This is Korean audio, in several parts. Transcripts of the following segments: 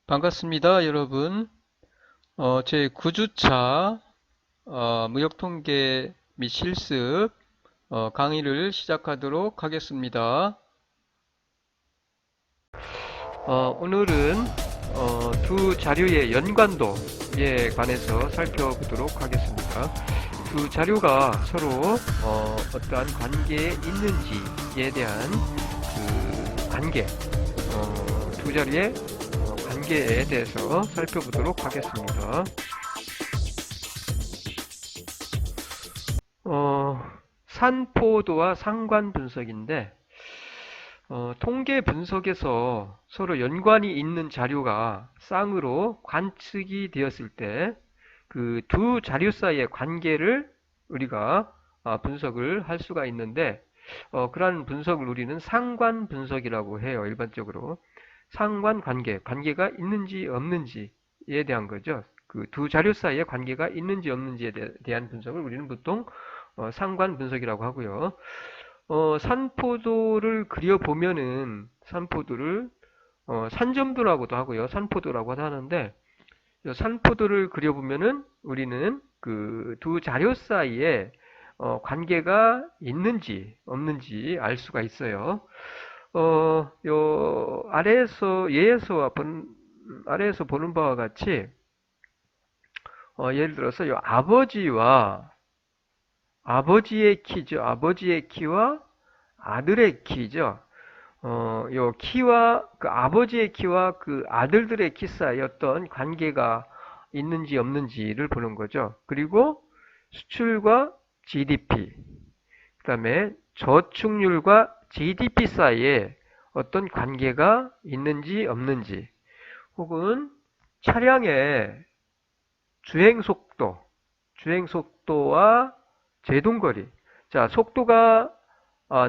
반갑습니다, 여러분. 제 9주차 무역통계 및 실습 강의를 시작하도록 하겠습니다. 오늘은 두 자료의 연관도에 관해서 살펴보도록 하겠습니다. 두 자료가 서로 어떠한 관계에 있는지에 대한 그 관계, 두 자료의 관계에 대해서 살펴보도록 하겠습니다. 산포도와 상관 분석인데, 통계 분석에서 서로 연관이 있는 자료가 쌍으로 관측이 되었을 때, 그 두 자료 사이의 관계를 우리가 분석을 할 수가 있는데, 그러한 분석을 우리는 상관 분석이라고 해요, 일반적으로. 상관관계, 관계가 있는지 없는지에 대한 거죠. 그 두 자료 사이에 관계가 있는지 없는지에 대한 분석을 우리는 보통 상관 분석이라고 하고요. 산포도를 그려보면은 산포도를 산점도라고도 하고요. 산포도라고도 하는데 산포도를 그려보면은 우리는 그 두 자료 사이에 관계가 있는지 없는지 알 수가 있어요. 요 아래에서 보는 바와 같이 예를 들어서 요 아버지의 키죠. 아버지의 키와 아들의 키죠. 요 키와 그 아버지의 키와 그 아들들의 키 사이 어떤 관계가 있는지 없는지를 보는 거죠. 그리고 수출과 GDP, 그다음에 저축률과 GDP 사이에 어떤 관계가 있는지 없는지, 혹은 차량의 주행 속도와 제동거리. 자, 속도가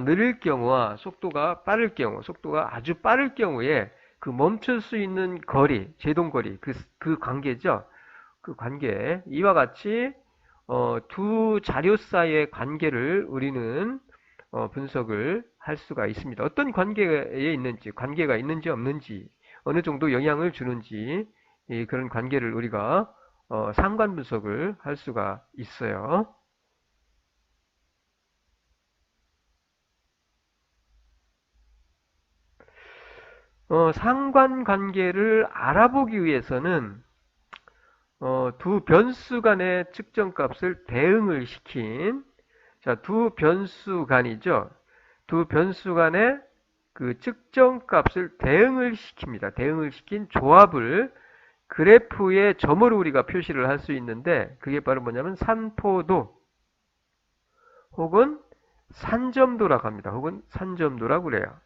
느릴 경우와 속도가 빠를 경우, 속도가 아주 빠를 경우에 그 멈출 수 있는 거리, 제동거리, 그 관계죠. 그 관계. 이와 같이 두 자료 사이의 관계를 우리는 분석을 할 수가 있습니다. 어떤 관계에 있는지, 관계가 있는지 없는지, 어느 정도 영향을 주는지, 그런 관계를 우리가 상관 분석을 할 수가 있어요. 상관관계를 알아보기 위해서는 두 변수 간의 측정값을 대응을 시킨, 자, 두 변수 간이죠. 두 변수 간의 그 측정값을 대응을 시킵니다. 대응을 시킨 조합을 그래프의 점으로 우리가 표시를 할 수 있는데, 그게 바로 뭐냐면 산포도 혹은 산점도라고 합니다. 혹은 산점도라고 그래요.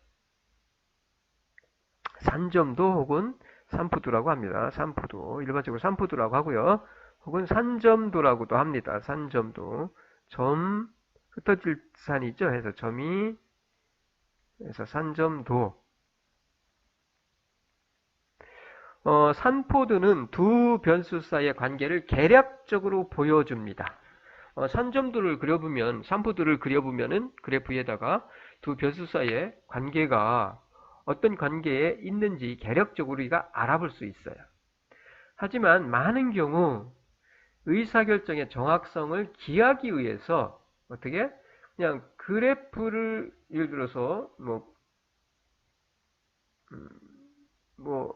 산점도 혹은 산포도라고 합니다. 산포도. 일반적으로 산포도라고 하고요. 혹은 산점도라고도 합니다. 산점도. 점, 흩어질 산이죠. 해서 점이, 해서 산점도. 산포도는 두 변수 사이의 관계를 계략적으로 보여줍니다. 산점도를 그려보면, 산포도를 그려보면은 그래프에다가 두 변수 사이의 관계가 어떤 관계에 있는지 계략적으로 우리가 알아볼 수 있어요. 하지만 많은 경우 의사결정의 정확성을 기하기 위해서 어떻게? 그냥 그래프를 예를 들어서 음, 뭐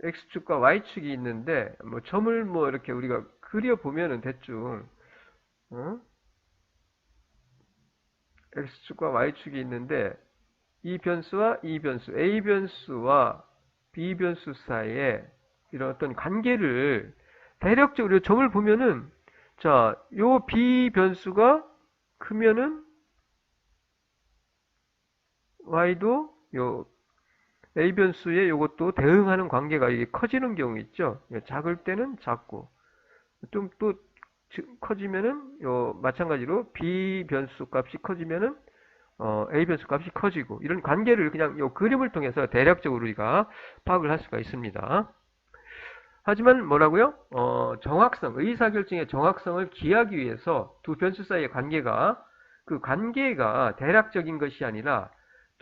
X축과 Y축이 있는데 점을 이렇게 우리가 그려보면은 대충 X축과 Y축이 있는데 이 변수와 이 변수, A 변수와 B 변수 사이에 이런 어떤 관계를 대략적으로 점을 보면은 자, 요 B 변수가 크면은 Y도 요 A 변수에 요것도 대응하는 관계가 이게 커지는 경우 있죠. 작을 때는 작고 좀 또 커지면은 요 마찬가지로 B 변수 값이 커지면은 A 변수 값이 커지고 이런 관계를 그냥 요 그림을 통해서 대략적으로 우리가 파악을 할 수가 있습니다. 하지만 뭐라고요? 정확성, 의사결정의 정확성을 기하기 위해서 두 변수 사이의 관계가 그 관계가 대략적인 것이 아니라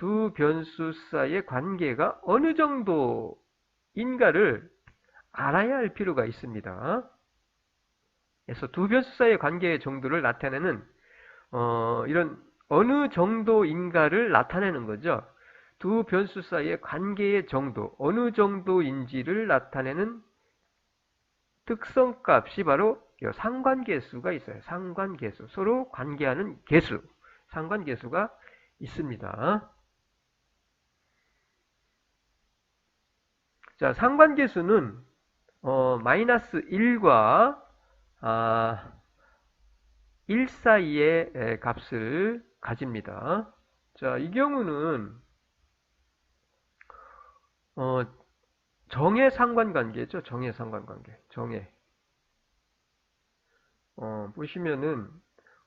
두 변수 사이의 관계가 어느 정도인가를 알아야 할 필요가 있습니다. 그래서 두 변수 사이의 관계의 정도를 나타내는 이런 어느 정도인가를 나타내는 거죠. 두 변수 사이의 관계의 정도, 어느 정도인지를 나타내는 특성값이 바로 상관계수가 있어요. 상관계수, 서로 관계하는 계수, 상관계수가 있습니다. 자, 상관계수는 마이너스 1과 1 사이의 값을 가집니다. 자, 이 경우는 정의 상관관계죠. 정의 상관관계. 정의. 보시면은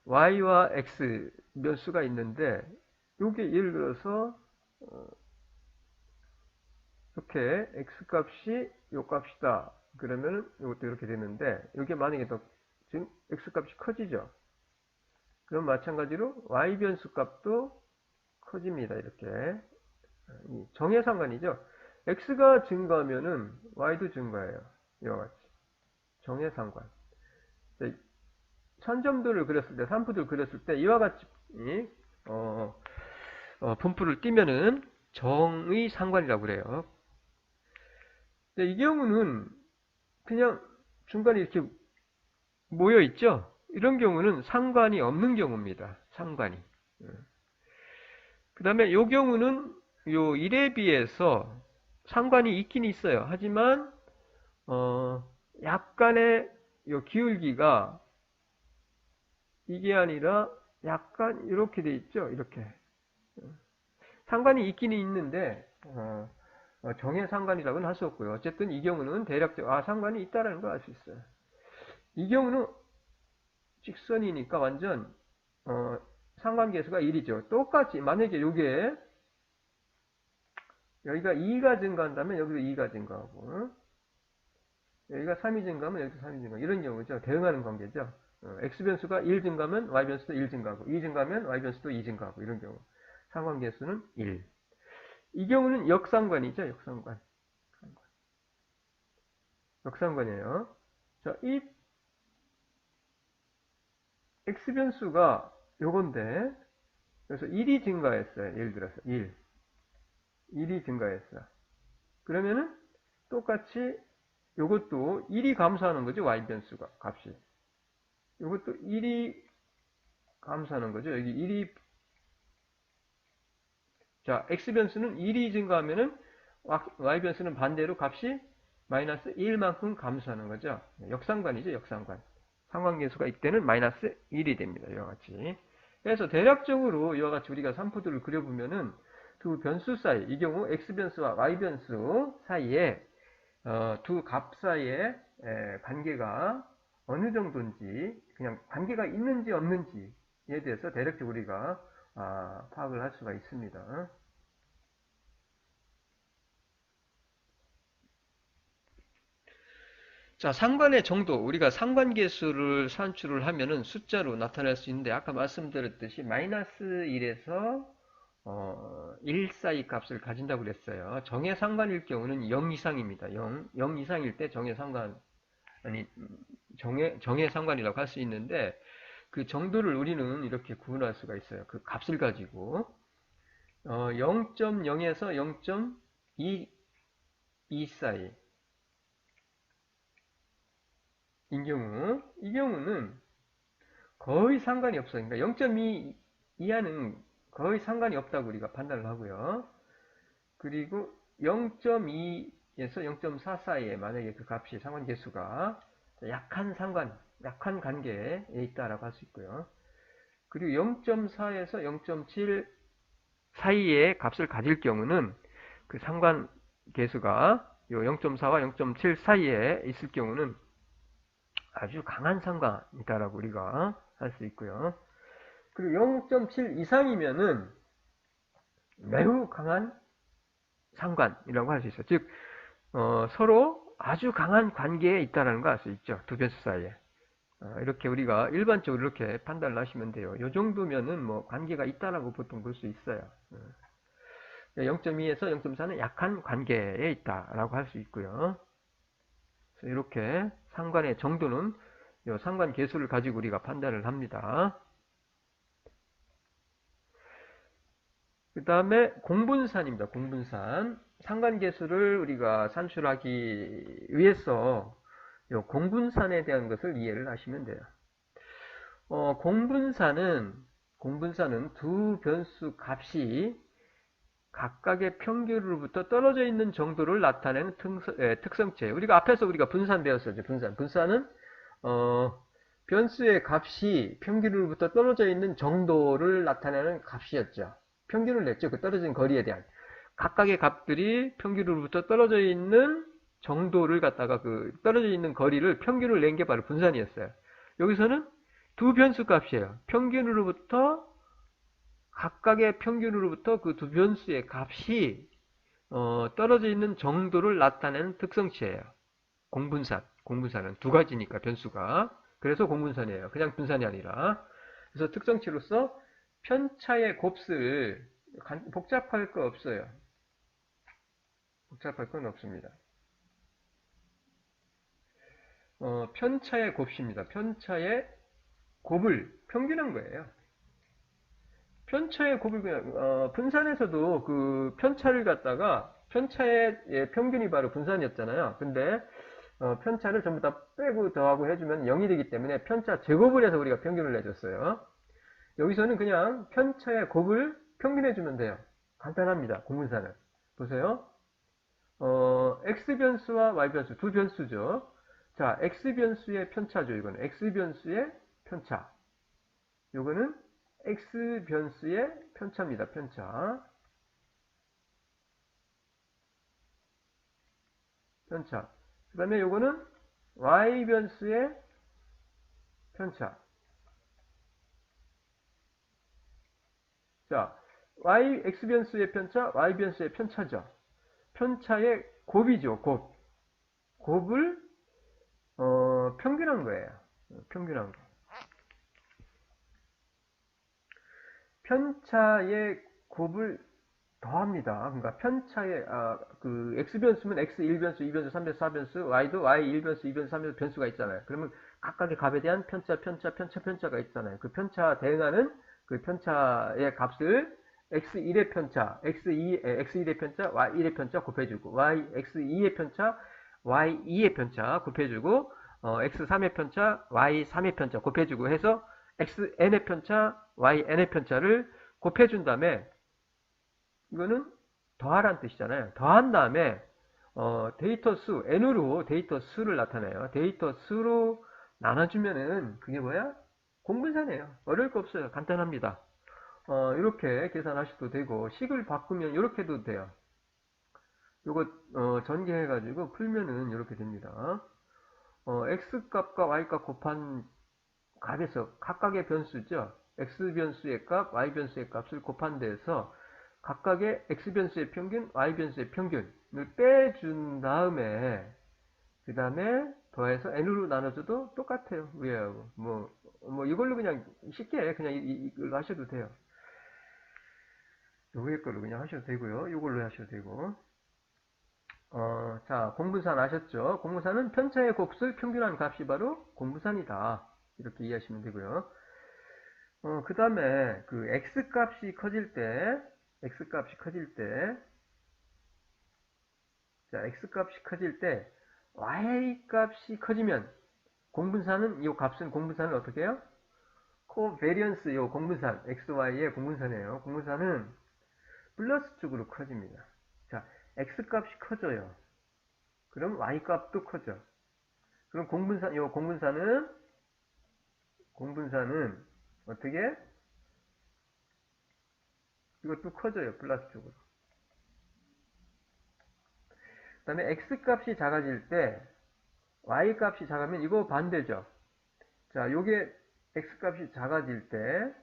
y와 x 몇 수가 있는데 요게 예를 들어서 이렇게 x 값이 요 값이다. 그러면 이것도 이렇게 되는데 이게 만약에 더 지금 x 값이 커지죠. 그럼 마찬가지로 y 변수 값도 커집니다. 이렇게 정의 상관이죠. x가 증가하면은 y도 증가해요. 이와 같이 정의 상관. 천점들을 그렸을 때, 산푸들을 그렸을 때 이와 같이 분포를 띄면은 정의 상관이라고 그래요. 근데 이 경우는 그냥 중간에 이렇게 모여 있죠. 이런 경우는 상관이 없는 경우입니다. 상관이. 그 다음에 이 경우는 요 1에 비해서 상관이 있긴 있어요. 하지만 약간의 요 기울기가 이게 아니라 약간 이렇게 돼 있죠. 이렇게 상관이 있기는 있는데 정의 상관이라고는 할 수 없고요. 어쨌든 이 경우는 대략적으로 상관이 있다라는 걸 알 수 있어요. 이 경우는 직선이니까 완전 상관계수가 1이죠. 똑같이 만약에 요게 여기가 2가 증가한다면 여기도 2가 증가하고 여기가 3이 증가하면 여기도 3이 증가하고 이런 경우죠. 대응하는 관계죠. x변수가 1 증가하면 y변수도 1 증가하고 2 증가하면 y변수도 2 증가하고 이런 경우 상관계수는 1. 이 경우는 역상관이죠. 역상관. 역상관이에요. 자, 이 x변수가 요건데 그래서 1이 증가했어요. 예를 들어서 1이 증가했어. 그러면은 똑같이 요것도 1이 감소하는 거죠. y변수가 값이. 요것도 1이 감소하는 거죠. 여기 1이 자, x변수는 1이 증가하면은 y변수는 반대로 값이 마이너스 1만큼 감소하는 거죠. 역상관이죠. 역상관. 상관계수가 이때는 마이너스 1이 됩니다. 이와 같이. 그래서 대략적으로 이와 같이 우리가 산푸들을 그려보면은 두 변수 사이, 이 경우 x변수와 y변수 사이에 두 값 사이의 관계가 어느 정도인지, 그냥 관계가 있는지 없는지에 대해서 대략적으로 우리가 파악을 할 수가 있습니다. 자, 상관의 정도, 우리가 상관계수를 산출을 하면은 숫자로 나타낼 수 있는데 아까 말씀드렸듯이 마이너스 1에서 1 사이 값을 가진다고 그랬어요. 정의 상관일 경우는 0 이상입니다. 0 이상일 때 정의 상관, 아니 정의 상관이라고 할 수 있는데 그 정도를 우리는 이렇게 구분할 수가 있어요. 그 값을 가지고 0.0에서 0.2 사이 이 경우는 거의 상관이 없어요. 그러니까 0.2 이하는 거의 상관이 없다고 우리가 판단을 하고요. 그리고 0.2에서 0.4 사이에 만약에 그 값이 상관계수가 약한 관계에 있다라고 할 수 있고요. 그리고 0.4에서 0.7 사이의 값을 가질 경우는 그 상관계수가 0.4와 0.7 사이에 있을 경우는 아주 강한 상관이다라고 우리가 할 수 있고요. 그리고 0.7 이상이면은 매우 강한 상관이라고 할 수 있어요. 즉 서로 아주 강한 관계에 있다라는 걸 알 수 있죠. 두 변수 사이에. 이렇게 우리가 일반적으로 이렇게 판단을 하시면 돼요. 이 정도면은 뭐 관계가 있다라고 보통 볼 수 있어요. 0.2에서 0.4는 약한 관계에 있다라고 할 수 있고요. 그래서 이렇게 상관의 정도는 이 상관 계수를 가지고 우리가 판단을 합니다. 그 다음에 공분산입니다. 공분산. 상관계수를 우리가 산출하기 위해서 요 공분산에 대한 것을 이해를 하시면 돼요. 공분산은 두 변수 값이 각각의 평균으로부터 떨어져 있는 정도를 나타내는 특성체. 앞에서 우리가 분산 배웠었죠. 분산은 변수의 값이 평균으로부터 떨어져 있는 정도를 나타내는 값이었죠. 평균을 냈죠. 그 떨어진 거리에 대한. 각각의 값들이 평균으로부터 떨어져 있는 정도를 갖다가 그 떨어져 있는 거리를 평균을 낸 게 바로 분산이었어요. 여기서는 두 변수 값이에요. 각각의 평균으로부터 그 두 변수의 값이 떨어져 있는 정도를 나타내는 특성치예요. 공분산은 두 가지니까 변수가. 그래서 공분산이에요. 그냥 분산이 아니라. 그래서 특성치로서 편차의 곱슬 복잡할 거 없어요. 복잡할 건 없습니다. 편차의 곱입니다. 편차의 곱을 평균한 거예요. 편차의 곱을 그냥 분산에서도 그 편차를 갖다가 편차의 평균이 바로 분산이었잖아요. 근데 편차를 전부 다 빼고 더하고 해주면 0이 되기 때문에 편차 제곱을 해서 우리가 평균을 내줬어요. 여기서는 그냥 편차의 곱을 평균해주면 돼요. 간단합니다. 공분산은. 보세요. X변수와 Y변수 두 변수죠. 자, X변수의 편차죠. 이거는 X변수의 편차. 요거는 X변수의 편차입니다. 편차. 그 다음에 요거는 Y변수의 편차. 자, X변수의 편차, Y변수의 편차죠. 편차의 곱이죠. 곱을 평균한 거예요. 평균한 거. 편차의 곱을 더합니다. 그러니까 편차의 그 X변수면 X 1변수, 2변수, 3변수, 4변수, Y도 Y 1변수, 2변수, 3변수 변수가 있잖아요. 그러면 각각의 값에 대한 편차가 있잖아요. 그 편차 대응하는 그 편차의 값을 X1의 편차, X1의 편차, Y1의 편차 곱해주고, X2의 편차, Y2의 편차 곱해주고, X3의 편차, Y3의 편차 곱해주고 해서 XN의 편차, YN의 편차를 곱해준 다음에 이거는 더하라는 뜻이잖아요. 더한 다음에 데이터 수, n으로 데이터 수를 나타내요. 데이터 수로 나눠주면은 그게 뭐야? 공분산이에요. 어려울 거 없어요. 간단합니다. 이렇게 계산하셔도 되고 식을 바꾸면 이렇게 해도 돼요. 요거 전개해가지고 풀면은 이렇게 됩니다. x값과 y값 곱한 값에서 각각의 변수죠. x변수의 값, y변수의 값을 곱한 데에서 각각의 x변수의 평균, y변수의 평균을 빼준 다음에 그 다음에 더해서 n으로 나눠줘도 똑같아요. 위에하고 뭐 이걸로 그냥 쉽게 그냥 이걸로 하셔도 돼요. 요 위에 걸로 그냥 하셔도 되고요. 이걸로 하셔도 되고. 자, 공분산 아셨죠? 공분산은 편차의 곱을 평균한 값이 바로 공분산이다. 이렇게 이해하시면 되고요. 그 다음에 그 x값이 커질 때, 자, x값이 커질 때, y값이 커지면, 이 값은 공분산을 어떻게 해요? 코베리언스, 요 공분산, xy의 공분산이에요. 공분산은 플러스 쪽으로 커집니다. 자, x값이 커져요. 그럼 y값도 커져. 그럼 공분산은 어떻게? 이것도 커져요. 플러스 쪽으로. 그 다음에 x값이 작아질 때 y값이 작으면 이거 반대죠. 자, 요게 x값이 작아질 때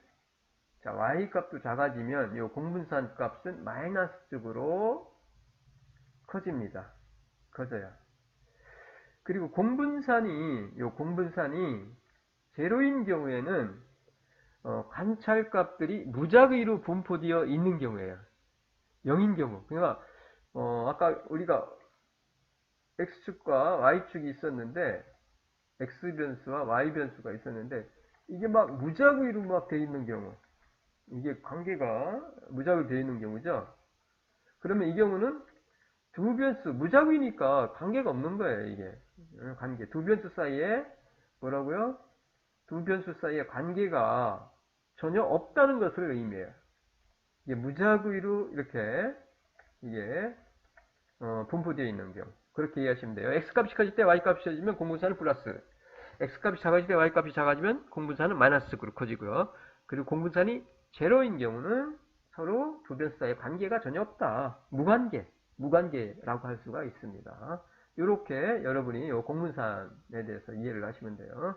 자, y값도 작아지면 요 공분산 값은 마이너스 쪽으로 커집니다. 커져요. 그리고 공분산이 제로인 경우에는 관찰값들이 무작위로 분포되어 있는 경우에요. 0인 경우. 그러니까 아까 우리가 x축과 y축이 있었는데 x변수와 y변수가 있었는데 이게 막 무작위로 막 돼 있는 경우, 이게 관계가 무작위로 돼 있는 경우죠. 그러면 이 경우는 두 변수, 무작위니까 관계가 없는 거예요, 이게. 관계. 두 변수 사이에 뭐라고요? 두 변수 사이에 관계가 전혀 없다는 것을 의미해요. 이게 무작위로 이렇게 이게 분포되어 있는 경우. 그렇게 이해하시면 돼요. x값이 커질 때 y값이 커지면 공분사는 플러스, x값이 작아질 때 y값이 작아지면 공분사는 마이너스로 커지고요. 그리고 공분산이 제로인 경우는 서로 두 변수 사이에 관계가 전혀 없다. 무관계라고 할 수가 있습니다. 이렇게 여러분이 이 공분산에 대해서 이해를 하시면 돼요.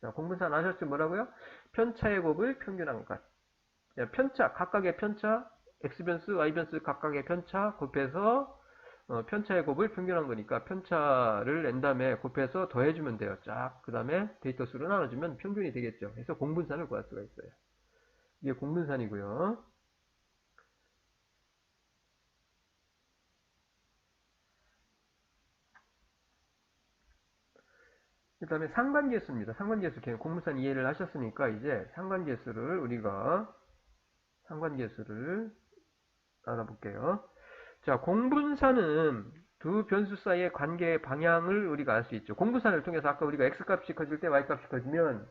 자, 공분산 아셨죠? 뭐라고요? 편차의 곱을 평균한 것. 편차, 각각의 편차, x변수, y변수 각각의 편차 곱해서 편차의 곱을 평균한 거니까 편차를 낸 다음에 곱해서 더해주면 돼요. 쫙. 그 다음에 데이터 수로 나눠주면 평균이 되겠죠. 그래서 공분산을 구할 수가 있어요. 이게 공분산이고요. 그 다음에 상관계수입니다. 상관계수, 공분산 이해를 하셨으니까 이제 상관계수를 우리가 상관계수를 알아볼게요. 자, 공분산은 두 변수 사이의 관계의 방향을 우리가 알 수 있죠. 공분산을 통해서 아까 우리가 x값이 커질 때 y값이 커지면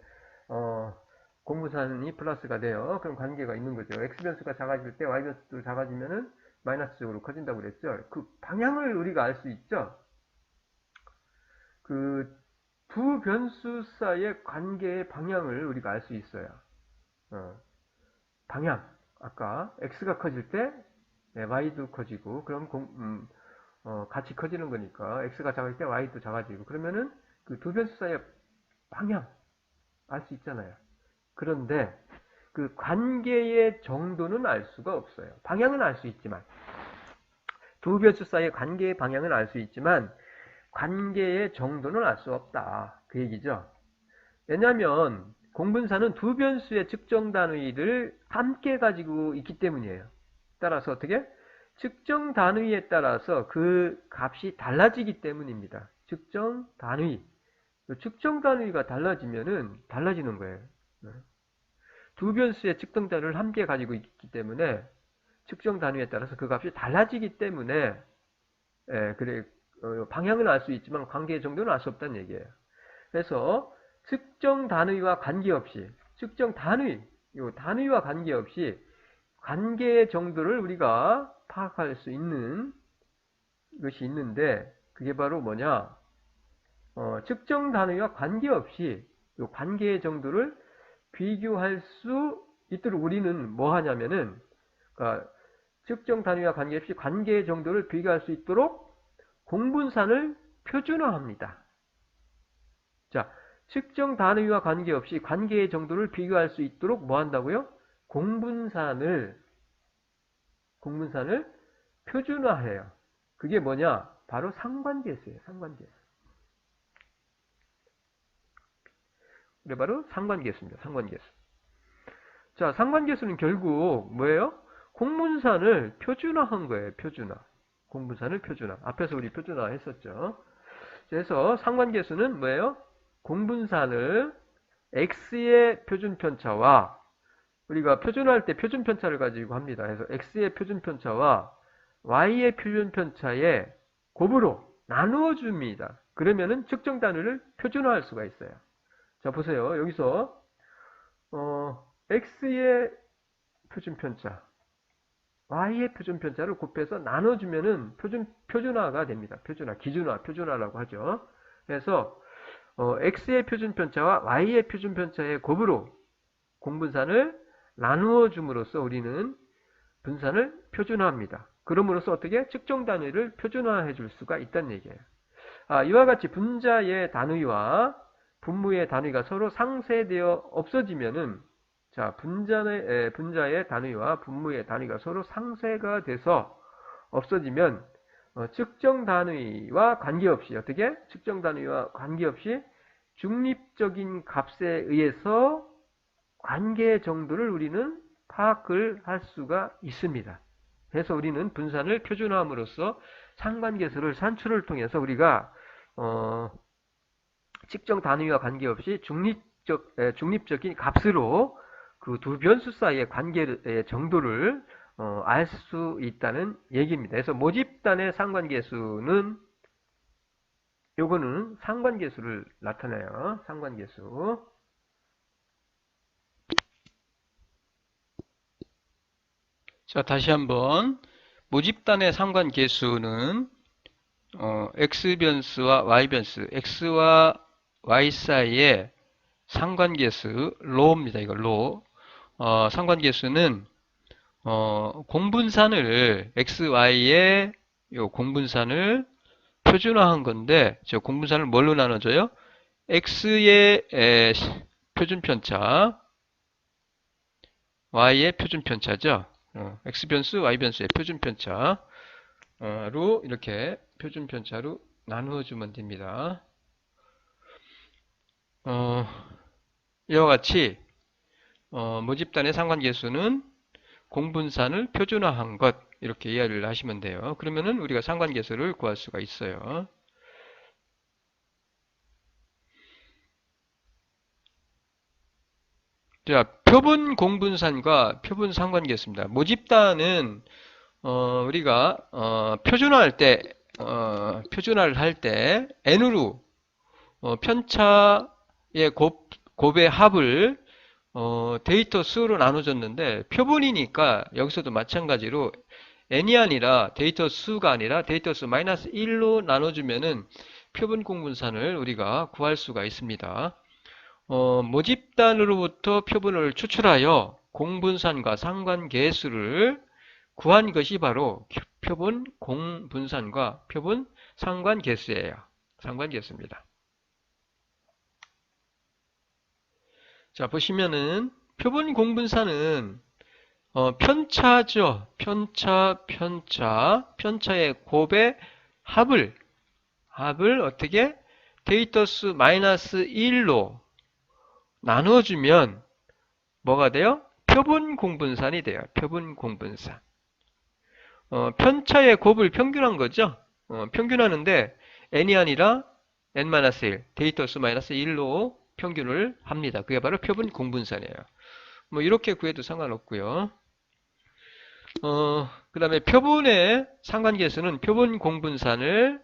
공분산이 플러스가 돼요. 그럼 관계가 있는 거죠. x변수가 작아질 때 y변수도 작아지면은 마이너스적으로 커진다고 그랬죠. 그 방향을 우리가 알 수 있죠. 그 두 변수 사이의 관계의 방향을 우리가 알 수 있어요. 방향. 아까 x가 커질 때 y도 커지고 그럼 같이 커지는 거니까 x가 작을 때 y도 작아지고 그러면은 그 두 변수 사이의 방향 알 수 있잖아요. 그런데 그 관계의 정도는 알 수가 없어요. 방향은 알 수 있지만 두 변수 사이의 관계의 방향은 알 수 있지만 관계의 정도는 알 수 없다. 그 얘기죠. 왜냐하면 공분사는 두 변수의 측정 단위를 함께 가지고 있기 때문이에요. 따라서 어떻게? 측정 단위에 따라서 그 값이 달라지기 때문입니다. 측정 단위. 측정 단위가 달라지면은 달라지는 거예요. 두 변수의 측정 단위를 함께 가지고 있기 때문에 측정 단위에 따라서 그 값이 달라지기 때문에 그래 방향은 알 수 있지만 관계 정도는 알 수 없다는 얘기예요. 그래서 측정 단위와 관계없이 측정 단위, 요 단위와 관계없이 관계의 정도를 우리가 파악할 수 있는 것이 있는데 그게 바로 뭐냐? 측정 단위와 관계없이 요 관계의 정도를 비교할 수 있도록 우리는 뭐 하냐면은 그러니까 측정 단위와 관계없이 관계의 정도를 비교할 수 있도록 공분산을 표준화합니다. 자, 측정 단위와 관계없이 관계의 정도를 비교할 수 있도록 뭐 한다고요? 공분산을 표준화해요. 그게 뭐냐? 바로 상관계수예요. 상관계수. 그게 바로 상관계수입니다. 상관계수. 자, 상관계수는 결국 뭐예요? 공분산을 표준화한 거예요. 표준화. 공분산을 표준화. 앞에서 우리 표준화 했었죠. 그래서 상관계수는 뭐예요? 공분산을 x의 표준편차와 우리가 표준화할 때 표준편차를 가지고 합니다. 그래서 x의 표준편차와 y의 표준편차의 곱으로 나누어 줍니다. 그러면은 측정 단위를 표준화할 수가 있어요. 자, 보세요. 여기서 x의 표준편차, y의 표준편차를 곱해서 나눠주면은 표준화가 됩니다. 기준화라고 하죠. 그래서 x의 표준편차와 y의 표준편차의 곱으로 공분산을 나누어 줌으로써 우리는 분산을 표준화합니다. 그럼으로써 어떻게? 측정 단위를 표준화해 줄 수가 있다는 얘기예요. 이와 같이 분자의 단위와 분모의 단위가 서로 상쇄되어 없어지면은 자, 분자의 단위와 분모의 단위가 서로 상쇄가 돼서 없어지면 측정 단위와 관계없이 어떻게? 측정 단위와 관계없이 중립적인 값에 의해서 관계 정도를 우리는 파악을 할 수가 있습니다. 해서 우리는 분산을 표준화함으로써 상관계수를 산출을 통해서 우리가 측정 단위와 관계없이 중립적인 값으로 그 두 변수 사이의 관계의 정도를 알 수 있다는 얘기입니다. 그래서 모집단의 상관계수는 요거는 상관계수를 나타내요. 상관계수. 자, 다시 한번 모집단의 상관계수는 x변수와 y변수, x와 y 사이의 상관계수 로입니다. 이거 로. 상관계수는 공분산을 xy의 요 공분산을 표준화한 건데 저 공분산을 뭘로 나눠줘요? x의 표준편차, y의 표준편차죠. x변수, y변수의 표준편차로 이렇게 표준편차로 나누어주면 됩니다. 이와 같이 모집단의 상관계수는 공분산을 표준화한 것 이렇게 이해를 하시면 돼요. 그러면은 우리가 상관계수를 구할 수가 있어요. 자, 표본 공분산과 표본 상관계수입니다. 모집단은 우리가 표준화를 할 때 n으로 편차의 곱의 합을 데이터 수로 나눠줬는데 표본이니까 여기서도 마찬가지로 n이 아니라 데이터 수가 아니라 데이터 수 마이너스 1로 나눠주면은 표본 공분산을 우리가 구할 수가 있습니다. 모집단으로부터 표본을 추출하여 공분산과 상관계수를 구한 것이 바로 표본 공분산과 표본 상관계수예요. 상관계수입니다. 자, 보시면은 표본 공분산은 편차죠. 편차의 곱의 합을 어떻게 데이터 수 마이너스 1로 나눠주면 뭐가 돼요? 표본 공분산이 돼요. 표본 공분산. 편차의 곱을 평균한 거죠. 평균하는데 n이 아니라 n-1 데이터 수 마이너스 1로 평균을 합니다. 그게 바로 표본 공분산이에요. 뭐 이렇게 구해도 상관없고요. 그 다음에 표본의 상관계수는 표본 공분산을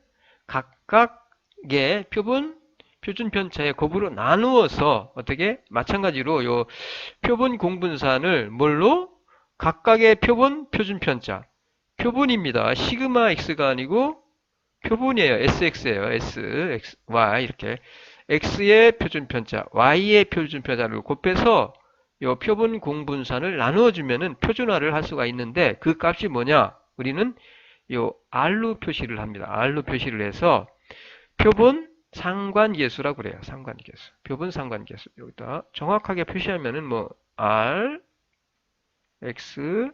각각의 표준편차의 곱으로 나누어서 어떻게 마찬가지로 요 표본 공분산을 뭘로 각각의 표준편차 표본입니다. 시그마 x가 아니고 표본이에요. sx예요. x, y 이렇게 x의 표준편차, y의 표준편차를 곱해서 요 표본 공분산을 나누어주면은 표준화를 할 수가 있는데 그 값이 뭐냐? 우리는 요 r로 표시를 합니다. r로 표시를 해서 표본 상관계수라고 그래요. 상관계수. 표본 상관계수. 여기다 정확하게 표시하면은 뭐 r, x,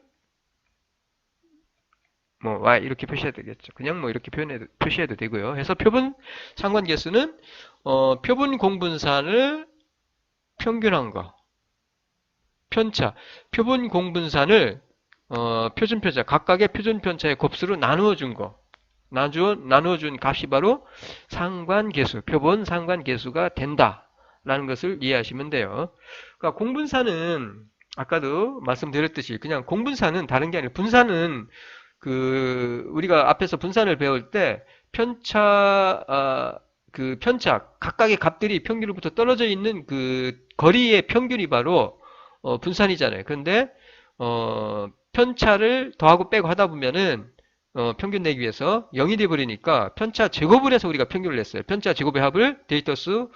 뭐 y 이렇게 표시해도 되겠죠. 그냥 뭐 이렇게 표시해도 되고요. 해서 표본 상관계수는 표본 공분산을 평균한 거. 편차. 표본 공분산을 표준편차, 각각의 표준편차의 곱수로 나누어 준 거. 나누어 준 값이 바로 상관계수, 표본 상관계수가 된다. 라는 것을 이해하시면 돼요. 그러니까 공분산은 아까도 말씀드렸듯이 그냥 공분산은 다른 게 아니라 분산은 우리가 앞에서 분산을 배울 때 편차, 각각의 값들이 평균으로부터 떨어져 있는 그 거리의 평균이 바로 분산이잖아요. 그런데 편차를 더하고 빼고 하다 보면은 평균 내기 위해서 0이 돼 버리니까 편차 제곱을 해서 우리가 평균을 냈어요. 편차 제곱의 합을 데이터 수로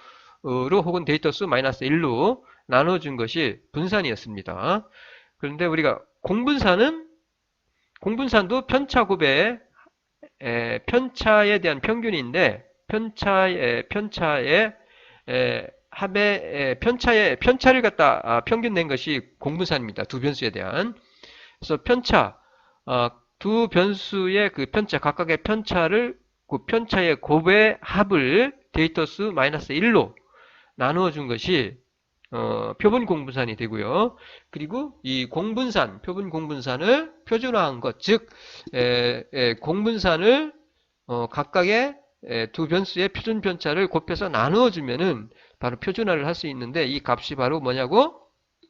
혹은 데이터 수 마이너스 1로 나눠준 것이 분산이었습니다. 그런데 우리가 공분산도 편차 곱의 편차에 대한 평균인데 편차의 합의 편차를 갖다 평균 낸 것이 공분산입니다. 두 변수에 대한. 그래서 두 변수의 그 편차, 각각의 편차를 그 편차의 곱의 합을 데이터 수 마이너스 1로 나누어 준 것이 표본 공분산이 되고요. 그리고 이 공분산, 표본 공분산을 표준화한 것, 즉 공분산을 각각의 두 변수의 표준 편차를 곱해서 나누어 주면은 바로 표준화를 할 수 있는데 이 값이 바로 뭐냐고?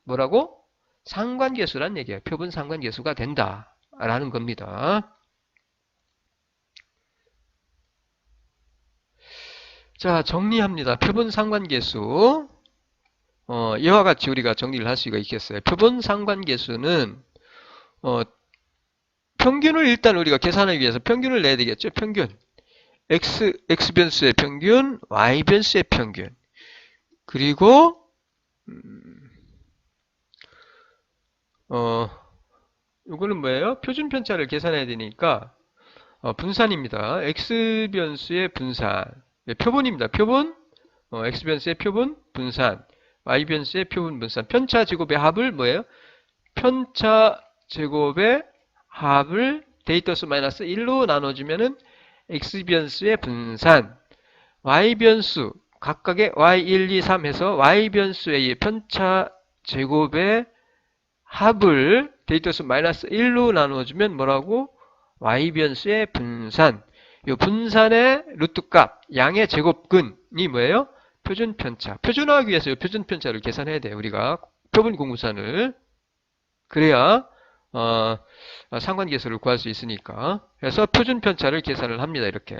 뭐라고? 상관계수란 얘기예요. 표본 상관계수가 된다라는 겁니다. 자, 정리합니다. 표본 상관계수. 이와 같이 우리가 정리를 할 수가 있겠어요. 표본 상관계수는 평균을 일단 우리가 계산하기 위해서 평균을 내야 되겠죠. 평균. X 변수의 평균, Y 변수의 평균. 그리고 이거는 뭐예요? 표준 편차를 계산해야 되니까 분산입니다. X 변수의 분산. 네, 표본입니다. 표본. X 변수의 표본 분산. Y 변수의 표본 분산. 편차 제곱의 합을 뭐예요? 편차 제곱의 합을 데이터수 마이너스 1로 나눠주면은 X 변수의 분산, Y 변수, 각각의 Y1, 2, 3 해서 Y 변수의 편차 제곱의 합을 데이터수 마이너스 1로 나눠주면 뭐라고? Y 변수의 분산. 이 분산의 루트값, 양의 제곱근이 뭐예요? 표준 편차. 표준화하기 위해서 이 표준 편차를 계산해야 돼요. 우리가 표본 공분산을. 그래야 상관계수를 구할 수 있으니까. 그래서 표준 편차를 계산을 합니다. 이렇게.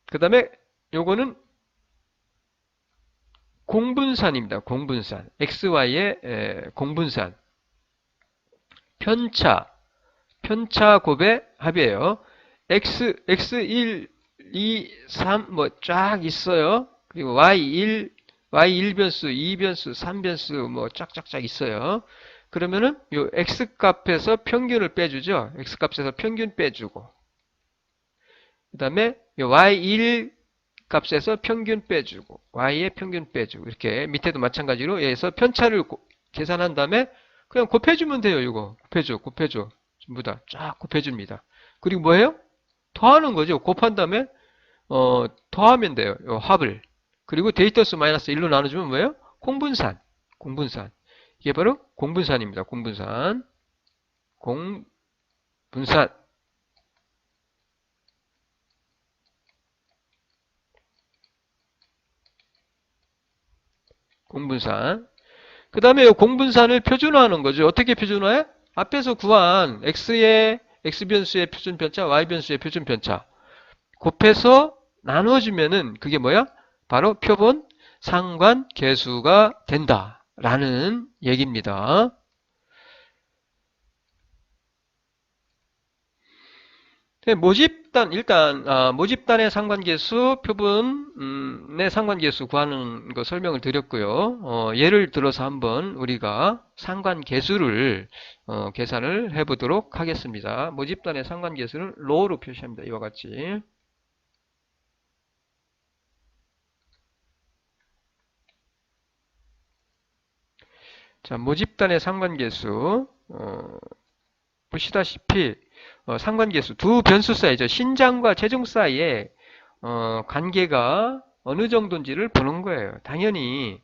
그 다음에 요거는 공분산입니다. 공분산. XY의 공분산. 편차 곱의 합이에요. X1, 2, 3 뭐 쫙 있어요. 그리고 Y1 변수, 2 변수, 3 변수 뭐 쫙쫙쫙 있어요. 그러면은 요 X 값에서 평균을 빼주죠. X 값에서 평균 빼주고. 그 다음에 요 Y1 값에서 평균 빼주고, Y의 평균 빼주고, 이렇게 밑에도 마찬가지로 얘에서 편차를 계산한 다음에 그냥 곱해주면 돼요. 이거 곱해줘. 전부 다 쫙 곱해줍니다. 그리고 뭐예요? 더하는 거죠. 곱한 다음에 더하면 돼요. 요 합을. 그리고 데이터수 마이너스 1로 나눠주면 뭐예요? 공분산. 이게 바로 공분산입니다. 공분산. 공분산. 그 다음에 이 공분산을 표준화하는 거죠. 어떻게 표준화해? 앞에서 구한 X변수의 표준편차, Y변수의 표준편차 곱해서 나눠주면은 그게 뭐야? 바로 표본 상관계수가 된다라는 얘기입니다. 모집단의 상관계수, 표본의 상관계수 구하는 거 설명을 드렸고요. 예를 들어서 한번 우리가 상관계수를 계산을 해보도록 하겠습니다. 모집단의 상관계수는 로로 표시합니다. 이와 같이. 자, 모집단의 상관계수 보시다시피 상관계수 두 변수 사이죠. 신장과 체중 사이에 관계가 어느 정도인지를 보는 거예요. 당연히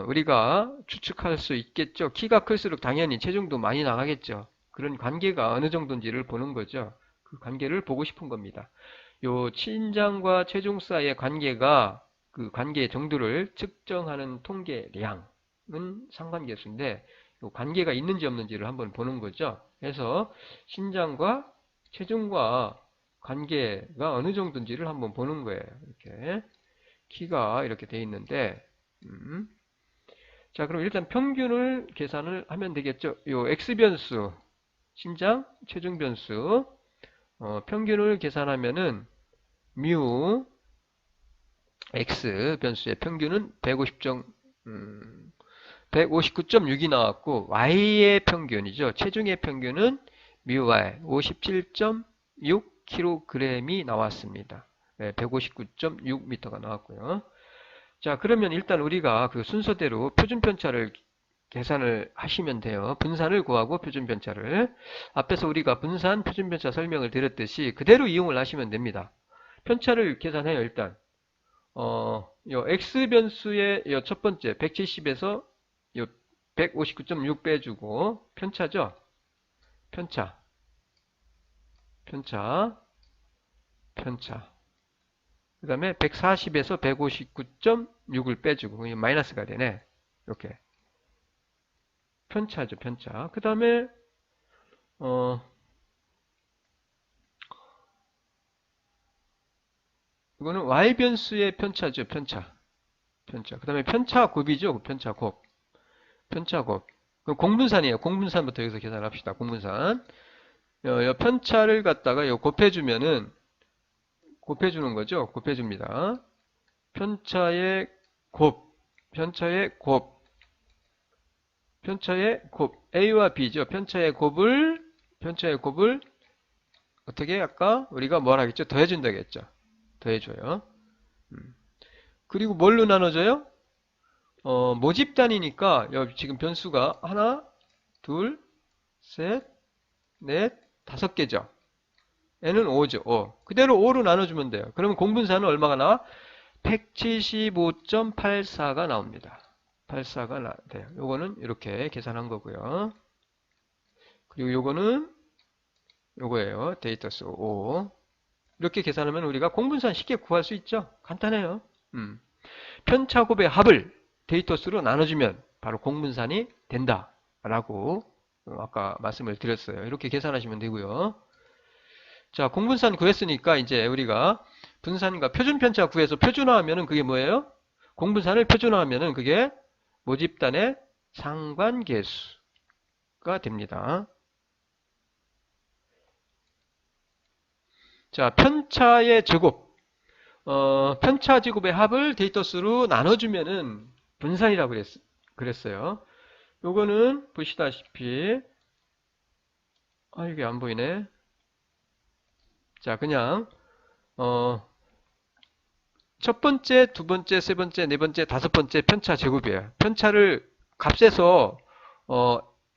우리가 추측할 수 있겠죠. 키가 클수록 당연히 체중도 많이 나가겠죠. 그런 관계가 어느 정도인지를 보는 거죠. 그 관계를 보고 싶은 겁니다. 요 신장과 체중 사이의 관계가 그 관계의 정도를 측정하는 통계량은 상관계수인데 관계가 있는지 없는지를 한번 보는 거죠. 그래서 신장과 체중과 관계가 어느 정도인지를 한번 보는 거예요. 이렇게 키가 이렇게 돼 있는데 자, 그럼 일단 평균을 계산을 하면 되겠죠. 요 X변수, 신장, 체중 변수 평균을 계산하면은 뮤 X 변수의 평균은 159.6이 나왔고 Y의 평균이죠. 체중의 평균은 뮤Y 57.6kg이 나왔습니다. 159.6m가 나왔고요. 자, 그러면 일단 우리가 그 순서대로 표준편차를 계산을 하시면 돼요. 분산을 구하고 표준편차를. 앞에서 우리가 분산, 표준편차 설명을 드렸듯이 그대로 이용을 하시면 됩니다. 편차를 계산해요, 일단. 요 x 변수의 요 첫 번째 170에서 요 159.6 빼주고 편차죠. 편차. 그 다음에 140에서 159.6을 빼주고 이게 마이너스가 되네. 이렇게 편차죠. 편차. 그 다음에 이거는 y 변수의 편차죠. 편차. 그 다음에 편차곱이죠. 편차곱. 그 공분산이에요. 공분산부터 여기서 계산합시다. 공분산. 편차를 갖다가 곱해주는 거죠. 곱해줍니다. 편차의 곱. A와 B죠. 편차의 곱을 어떻게 아까 우리가 뭘 하겠죠? 더해준다고 했죠. 더해줘요. 그리고 뭘로 나눠져요? 모집단이니까 여기 지금 변수가 하나, 둘, 셋, 넷, 5개죠. n은 5죠. 5. 그대로 5로 나눠주면 돼요. 그러면 공분사는 얼마가 나와? 175.84가 나옵니다. 84가 돼요. 요거는 이렇게 계산한 거고요. 그리고 요거예요. 데이터수 5. 이렇게 계산하면 우리가 공분산 쉽게 구할 수 있죠. 간단해요. 편차곱의 합을 데이터수로 나눠주면 바로 공분산이 된다라고 아까 말씀을 드렸어요. 이렇게 계산하시면 되고요. 자, 공분산 구했으니까 이제 우리가 분산과 표준편차 구해서 표준화하면은 그게 뭐예요? 공분산을 표준화하면은 그게 모집단의 상관계수가 됩니다. 자, 편차의 제곱. 편차 제곱의 합을 데이터수로 나눠주면은 분산이라고 그랬어요. 요거는 보시다시피 이게 안 보이네. 자, 그냥 첫 번째, 두 번째, 세 번째, 네 번째, 다섯 번째 편차 제곱이에요. 편차를 값에서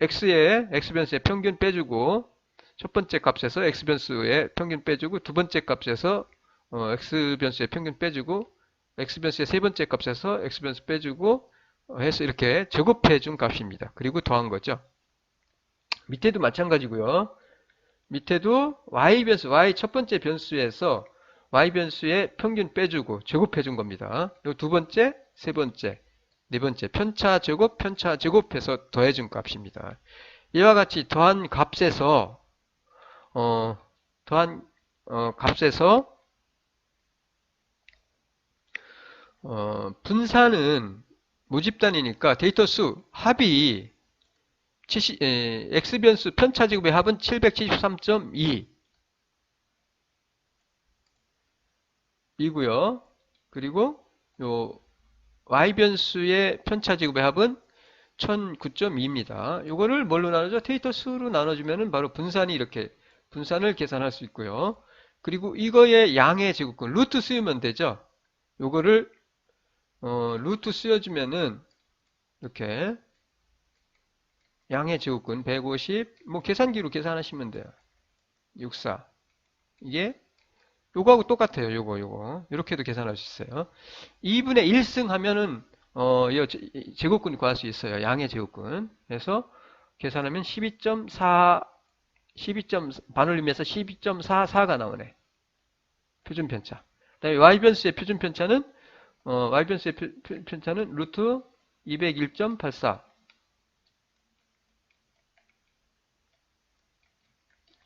x의 x변수의 평균 빼주고 첫 번째 값에서 x변수의 평균 빼주고 두 번째 값에서 x변수의 평균 빼주고 x변수의 세 번째 값에서 x변수 빼주고 해서 이렇게 제곱해 준 값입니다. 그리고 더한 거죠. 밑에도 마찬가지고요. 밑에도 y변수, y 첫 번째 변수에서 y변수의 평균 빼주고 제곱해 준 겁니다. 요 두 번째, 세 번째, 네 번째 편차 제곱해서 더해 준 값입니다. 이와 같이 더한 값에서 분산은 모집단이니까 데이터수 합이 x변수 편차제곱의 합은 773.2 이고요. 그리고 요 y변수의 편차제곱의 합은 1009.2입니다. 요거를 뭘로 나누죠? 데이터수로 나눠주면은 바로 분산을 계산할 수 있고요. 그리고 이거의 양의 제곱근 루트 쓰면 되죠. 요거를 루트 쓰여주면은 이렇게 양의 제곱근 150 뭐 계산기로 계산하시면 돼요. 64 이게 요거하고 똑같아요. 요거 이렇게도 계산할 수 있어요. 2분의 1승 하면은 제곱근 구할 수 있어요. 양의 제곱근. 그래서 계산하면 12.44 12.44가 나오네. 표준편차. 그다음에 y변수의 표준편차는 루트 201.84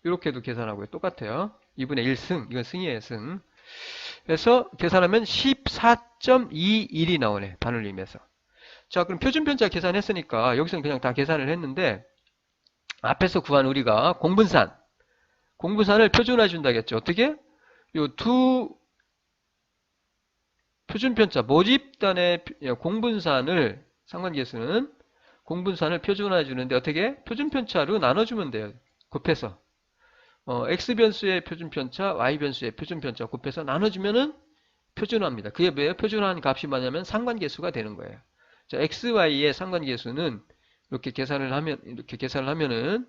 이렇게도 계산하고요. 똑같아요. 2분의 1승, 이건 승이에요, 승. 그래서 계산하면 14.21이 나오네, 반올림에서. 자, 그럼 표준편차 계산했으니까 여기서는 그냥 다 계산을 했는데 앞에서 구한 우리가 공분산을 표준화해 준다겠죠. 어떻게? 요 두 표준편차, 모집단의 공분산을 상관계수는 공분산을 표준화해 주는데 어떻게? 표준편차로 나눠주면 돼요. 곱해서. x변수의 표준편차, y변수의 표준편차 곱해서 나눠주면은 표준화입니다. 그게 뭐예요? 표준화한 값이 뭐냐면 상관계수가 되는 거예요. 자, xy의 상관계수는 이렇게 계산을 하면은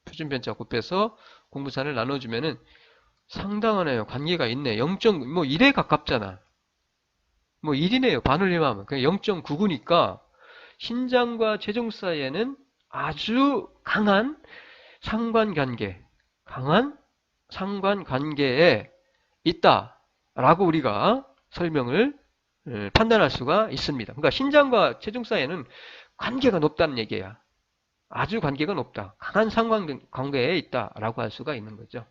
표준편차 곱해서 공분산을 나눠주면은 상당하네요. 관계가 있네. 0. 뭐 1에 가깝잖아. 뭐 1이네요. 반올림하면. 그냥 0.99니까 신장과 체중 사이에는 아주 강한 상관관계에 있다라고 우리가 설명을 판단할 수가 있습니다. 그러니까 신장과 체중 사이에는 관계가 높다는 얘기야. 아주 관계가 높다. 강한 상관관계에 있다라고 할 수가 있는 거죠.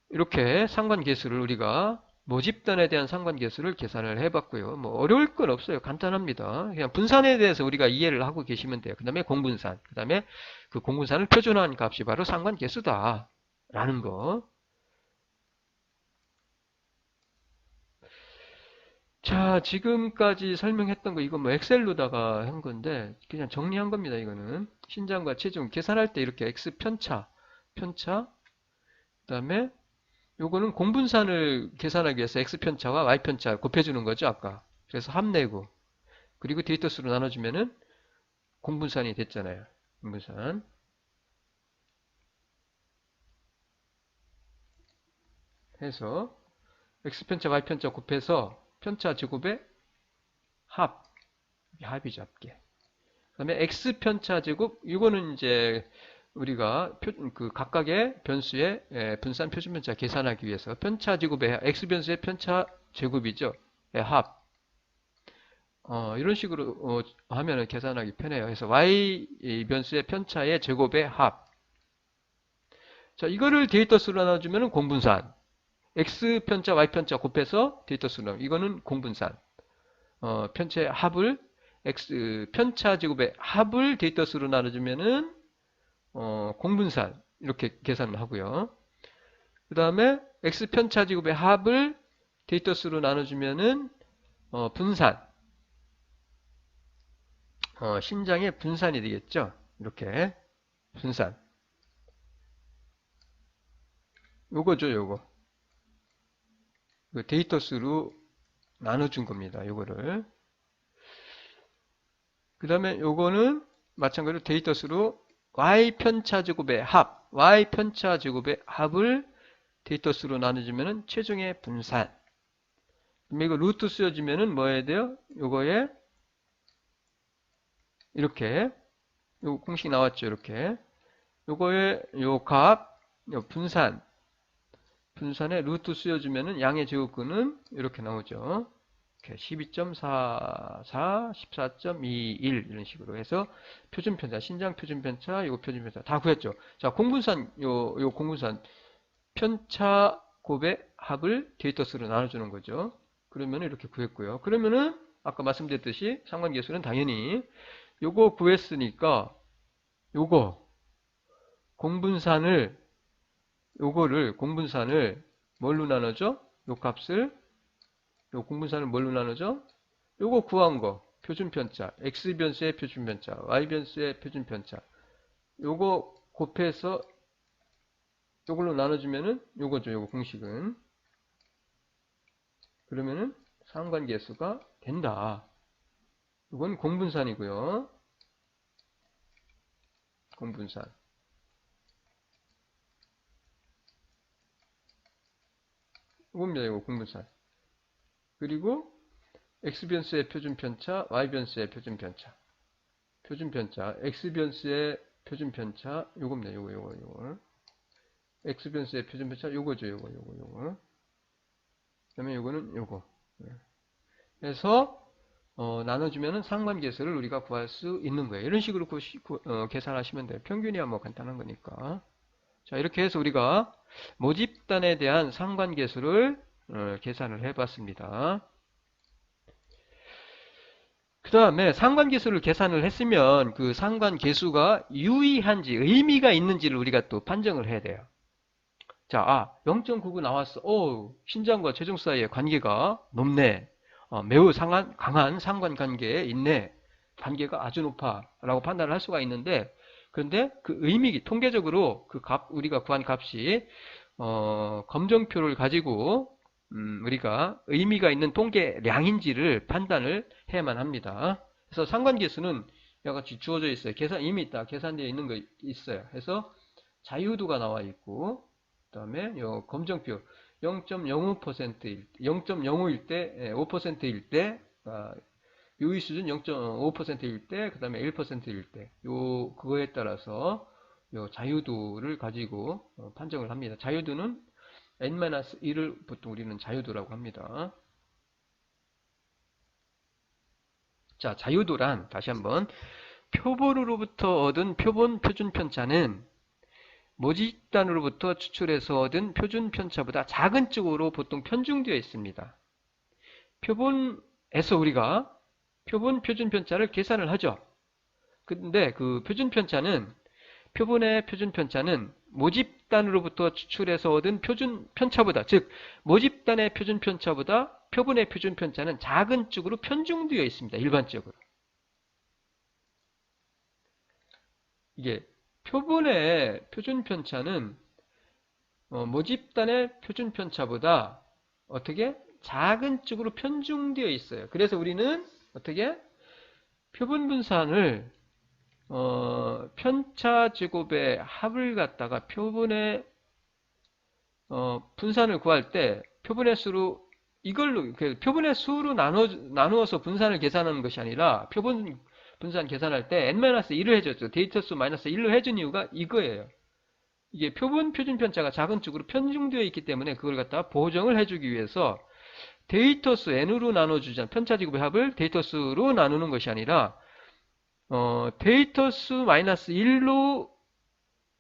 이렇게 상관계수를 우리가 모집단에 대한 상관계수를 계산을 해봤고요. 뭐 어려울 건 없어요. 간단합니다. 그냥 분산에 대해서 우리가 이해를 하고 계시면 돼요. 그 다음에 공분산, 그 다음에 그 공분산을 표준화한 값이 바로 상관계수다 라는 거. 자, 지금까지 설명했던 거 이거 뭐 엑셀로다가 한 건데 그냥 정리한 겁니다. 이거는 신장과 체중 계산할 때 이렇게 x 편차, 그 다음에 요거는 공분산을 계산하기 위해서 x편차와 y편차 곱해주는 거죠, 아까. 그래서 합 내고, 그리고 데이터 수로 나눠주면은 공분산이 됐잖아요. 공분산. 해서 x편차, y편차 곱해서 편차 제곱의 합. 합이죠, 합계. 그 다음에 x편차 제곱, 이거는 이제 우리가 그 각각의 변수의 분산 표준편차 계산하기 위해서 편차 제곱의 x변수의 편차 제곱이죠. 합. 이런 식으로 하면 계산하기 편해요. 그래서 y변수의 편차의 제곱의 합. 자, 이거를 데이터 수로 나눠주면 공분산. x편차, y편차 곱해서 데이터 수로 나눠. 이거는 공분산. 편차의 합을 편차 제곱의 합을 데이터 수로 나눠주면은 공분산 이렇게 계산을 하고요. 그 다음에 x편차 제곱의 합을 데이터 수로 나눠주면은 분산 신장의 분산이 되겠죠. 이렇게 분산 요거죠. 요거 데이터 수로 나눠준 겁니다. 요거를 그 다음에 요거는 마찬가지로 데이터 수로 y편차 제곱의 합 y편차 제곱의 합을 데이터 수로 나눠주면은 체중의 분산. 그럼 이거 루트 쓰여주면은 뭐 해야 돼요? 요거에 이렇게 요 공식 나왔죠. 이렇게 요거에 요 값, 요 분산에 루트 쓰여주면은 양의 제곱근은 이렇게 나오죠. 12.44, 14.21 이런 식으로 해서 표준편차, 신장 표준편차, 요거 표준편차 다 구했죠. 자, 공분산 요 공분산 편차 곱의 합을 데이터 수로 나눠주는 거죠. 그러면 이렇게 구했고요. 그러면은 아까 말씀드렸듯이 상관계수는 당연히 요거 구했으니까 요거 공분산을 뭘로 나눠줘? 요 값을 요 공분산을 뭘로 나눠줘? 요거 구한 거 표준편차 x변수의 표준편차 y변수의 표준편차 요거 곱해서 요걸로 나눠주면은 요거죠. 요거 공식은 그러면은 상관계수가 된다. 이건 공분산이고요. 공분산. 이겁니다. 이거 공분산. 그리고 x변수의 표준편차, y변수의 표준편차. x변수의 표준편차, 요겁니다. 요거. x변수의 표준편차, 요거죠. 요거. 그 다음에 요거는 요거. 그래서 나눠주면은 상관계수를 우리가 구할 수 있는 거예요. 이런 식으로 계산하시면 돼요. 평균이야 뭐 간단한 거니까. 자, 이렇게 해서 우리가 모집단에 대한 상관계수를 계산을 해봤습니다. 그 다음에 상관계수를 계산을 했으면 그 상관계수가 유의한지 의미가 있는지를 우리가 또 판정을 해야 돼요. 자, 0.99 나왔어. 신장과 체중 사이의 관계가 높네. 매우 강한 상관관계에 있네. 관계가 아주 높아. 라고 판단을 할 수가 있는데, 그런데 그 통계적으로 그 우리가 구한 값이, 검정표를 가지고, 우리가 의미가 있는 통계량인지를 판단을 해야만 합니다. 그래서 상관계수는 여같이 주어져 있어요. 이미 있다. 계산되어 있는 거 있어요. 그래서 자유도가 나와 있고, 그 다음에 요 검정표 0.05%일 0.05일 때, 5%일 때, 유의 수준 0.5%일 때, 그 다음에 1%일 때, 그거에 따라서 요 자유도를 가지고 판정을 합니다. 자유도는 n-1을 보통 우리는 자유도라고 합니다. 자, 자유도란 다시 한번 표본으로부터 얻은 표본 표준 편차는 모집단으로부터 추출해서 얻은 표준 편차보다 작은 쪽으로 보통 편중되어 있습니다. 표본에서 우리가 표본 표준 편차를 계산을 하죠. 근데 그 표준 편차는 표본의 표준 편차는 모집단으로부터 추출해서 얻은 표준 편차보다, 즉 모집단의 표준 편차보다 표본의 표준 편차는 작은 쪽으로 편중되어 있습니다. 일반적으로. 이게 표본의 표준 편차는 모집단의 표준 편차보다 어떻게 작은 쪽으로 편중되어 있어요. 그래서 우리는 어떻게 표본 분산을 편차 제곱의 합을 갖다가 표본의 분산을 구할 때 표본의 수로 이걸로 표본의 수로 나누어서 분산을 계산하는 것이 아니라 표본 분산 계산할 때 n-1을 해줬죠. 데이터 수 -1로 해준 이유가 이거예요. 이게 표본 표준 편차가 작은 쪽으로 편중되어 있기 때문에 그걸 갖다가 보정을 해주기 위해서 데이터 수 n으로 나눠주자. 편차 제곱의 합을 데이터 수로 나누는 것이 아니라 데이터 수 -1로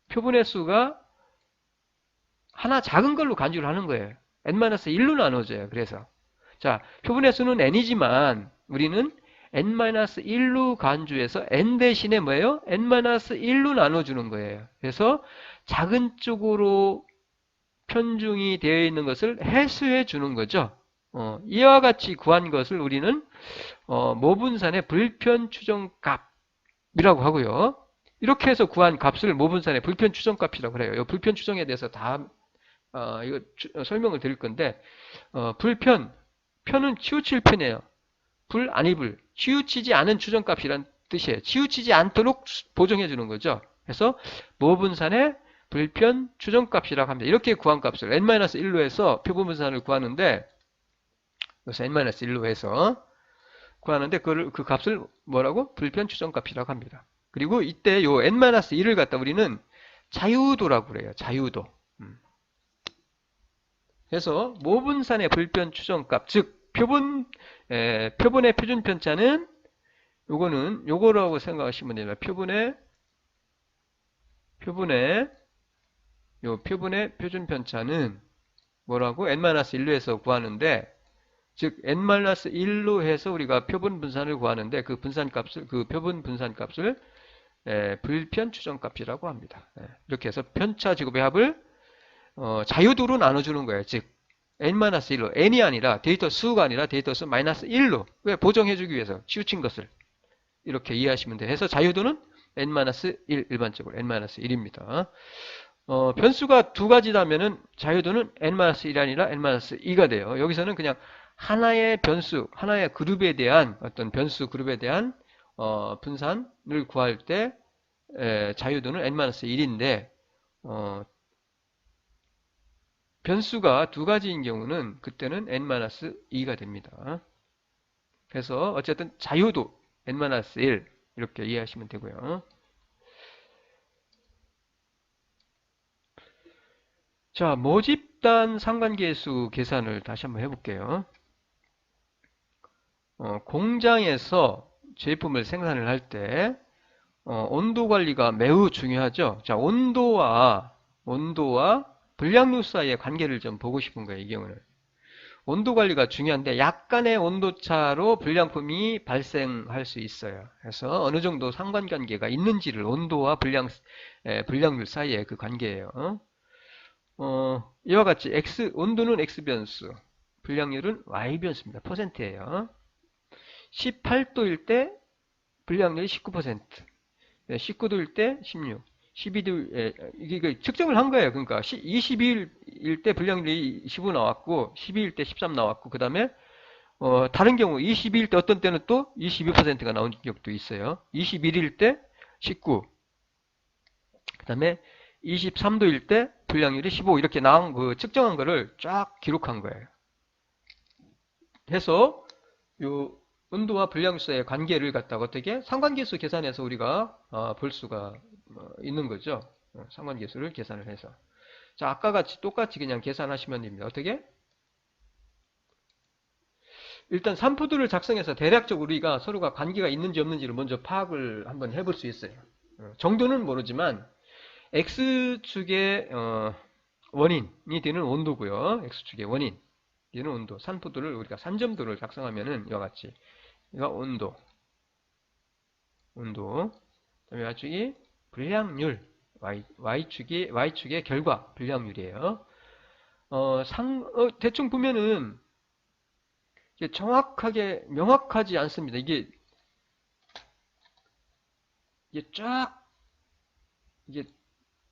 표본의 수가 하나 작은 걸로 간주를 하는 거예요. n-1로 나눠져요. 그래서 자, 표본의 수는 n이지만 우리는 n-1로 간주해서 n 대신에 뭐예요? n-1로 나눠주는 거예요. 그래서 작은 쪽으로 편중이 되어 있는 것을 해수해 주는 거죠. 이와 같이 구한 것을 우리는 모분산의 불편 추정값이라고 하고요. 이렇게 해서 구한 값을 모분산의 불편 추정값이라고 그래요. 이 불편 추정에 대해서 다 이거 설명을 드릴 건데 편은 치우칠 편이에요. 아니불 치우치지 않은 추정값이란 뜻이에요. 치우치지 않도록 보정해 주는 거죠. 그래서 모분산의 불편 추정값이라고 합니다. 이렇게 구한 값을 n-1로 해서 표본분산을 구하는데 그래서 n-1로 해서 구하는데 그 값을 뭐라고? 불편 추정값이라고 합니다. 그리고 이때 요 n-1을 갖다 우리는 자유도라고 그래요. 자유도. 그래서 모분산의 불편 추정값, 즉 표본의 표준 편차는 요거라고 생각하시면 됩니다. 표본의 표준 편차는 뭐라고? n-1로 해서 구하는데, 즉 n-1로 해서 우리가 표본 분산을 구하는데 그 표본 분산 값을 불편 추정값이라고 합니다. 이렇게 해서 편차 제곱의 합을 자유도로 나눠주는 거예요. 즉 n-1로 n이 아니라 데이터 수가 아니라 데이터 수 -1로 왜 보정해주기 위해서 치우친 것을 이렇게 이해하시면 돼요. 해서 자유도는 n-1 일반적으로 n-1입니다. 변수가 두 가지라면은 자유도는 n-1이 아니라 n-2가 돼요. 여기서는 그냥 하나의 변수, 하나의 그룹에 대한 어떤 변수 그룹에 대한 분산을 구할 때 자유도는 n-1인데 변수가 두 가지인 경우는 그때는 n-2가 됩니다. 그래서 어쨌든 자유도 n-1 이렇게 이해하시면 되고요. 자, 모집단 상관계수 계산을 다시 한번 해볼게요. 공장에서 제품을 생산을 할 때 온도 관리가 매우 중요하죠. 자, 온도와 불량률 사이의 관계를 좀 보고 싶은 거예요. 이 경우는 온도 관리가 중요한데 약간의 온도차로 불량품이 발생할 수 있어요. 그래서 어느 정도 상관관계가 있는지를 온도와 불량률 사이의 그 관계예요. 이와 같이 온도는 X변수, 불량률은 Y변수입니다. 퍼센트예요. 18도일 때 불량률이 19%, 19도일 때 16, 12도, 이게 측정을 한 거예요. 그러니까 22일 때 불량률이 15 나왔고, 12일 때 13 나왔고, 그 다음에 다른 경우 22일 때 어떤 때는 또 22%가 나온 적도 있어요. 21일 때 19, 그 다음에 23도일 때 불량률이 15 이렇게 나온 그 측정한 거를 쫙 기록한 거예요. 해서 요 온도와 불량수의 관계를 갖다가 어떻게 상관계수 계산해서 우리가 볼 수가 있는 거죠. 상관계수를 계산을 해서. 자, 아까 같이 똑같이 그냥 계산하시면 됩니다. 어떻게? 일단 산푸드를 작성해서 대략적으로 우리가 서로가 관계가 있는지 없는지를 먼저 파악을 한번 해볼 수 있어요. 정도는 모르지만 X축의 원인이 되는 온도고요. X축의 원인 되는 온도. 산푸드를 우리가 산점도를 작성하면은 이와 같이 이거 온도 그다음에 Y축이 불량률 Y축의 결과 불량률이에요. 대충 보면은 이게 정확하게 명확하지 않습니다. 이게 이게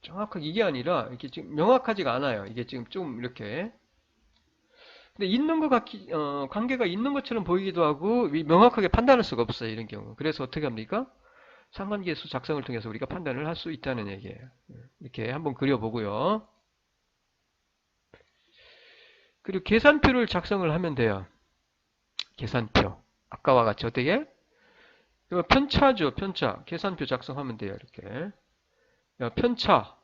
정확하게 이게 아니라 이게 지금 명확하지가 않아요. 이게 지금 좀 이렇게 근데 있는 것 같기 관계가 있는 것처럼 보이기도 하고 명확하게 판단할 수가 없어요. 이런 경우. 그래서 어떻게 합니까? 상관계수 작성을 통해서 우리가 판단을 할 수 있다는 얘기예요. 이렇게 한번 그려보고요. 그리고 계산표를 작성을 하면 돼요. 계산표. 아까와 같이 어떻게? 이거 편차죠. 편차. 계산표 작성하면 돼요. 이렇게. 편차.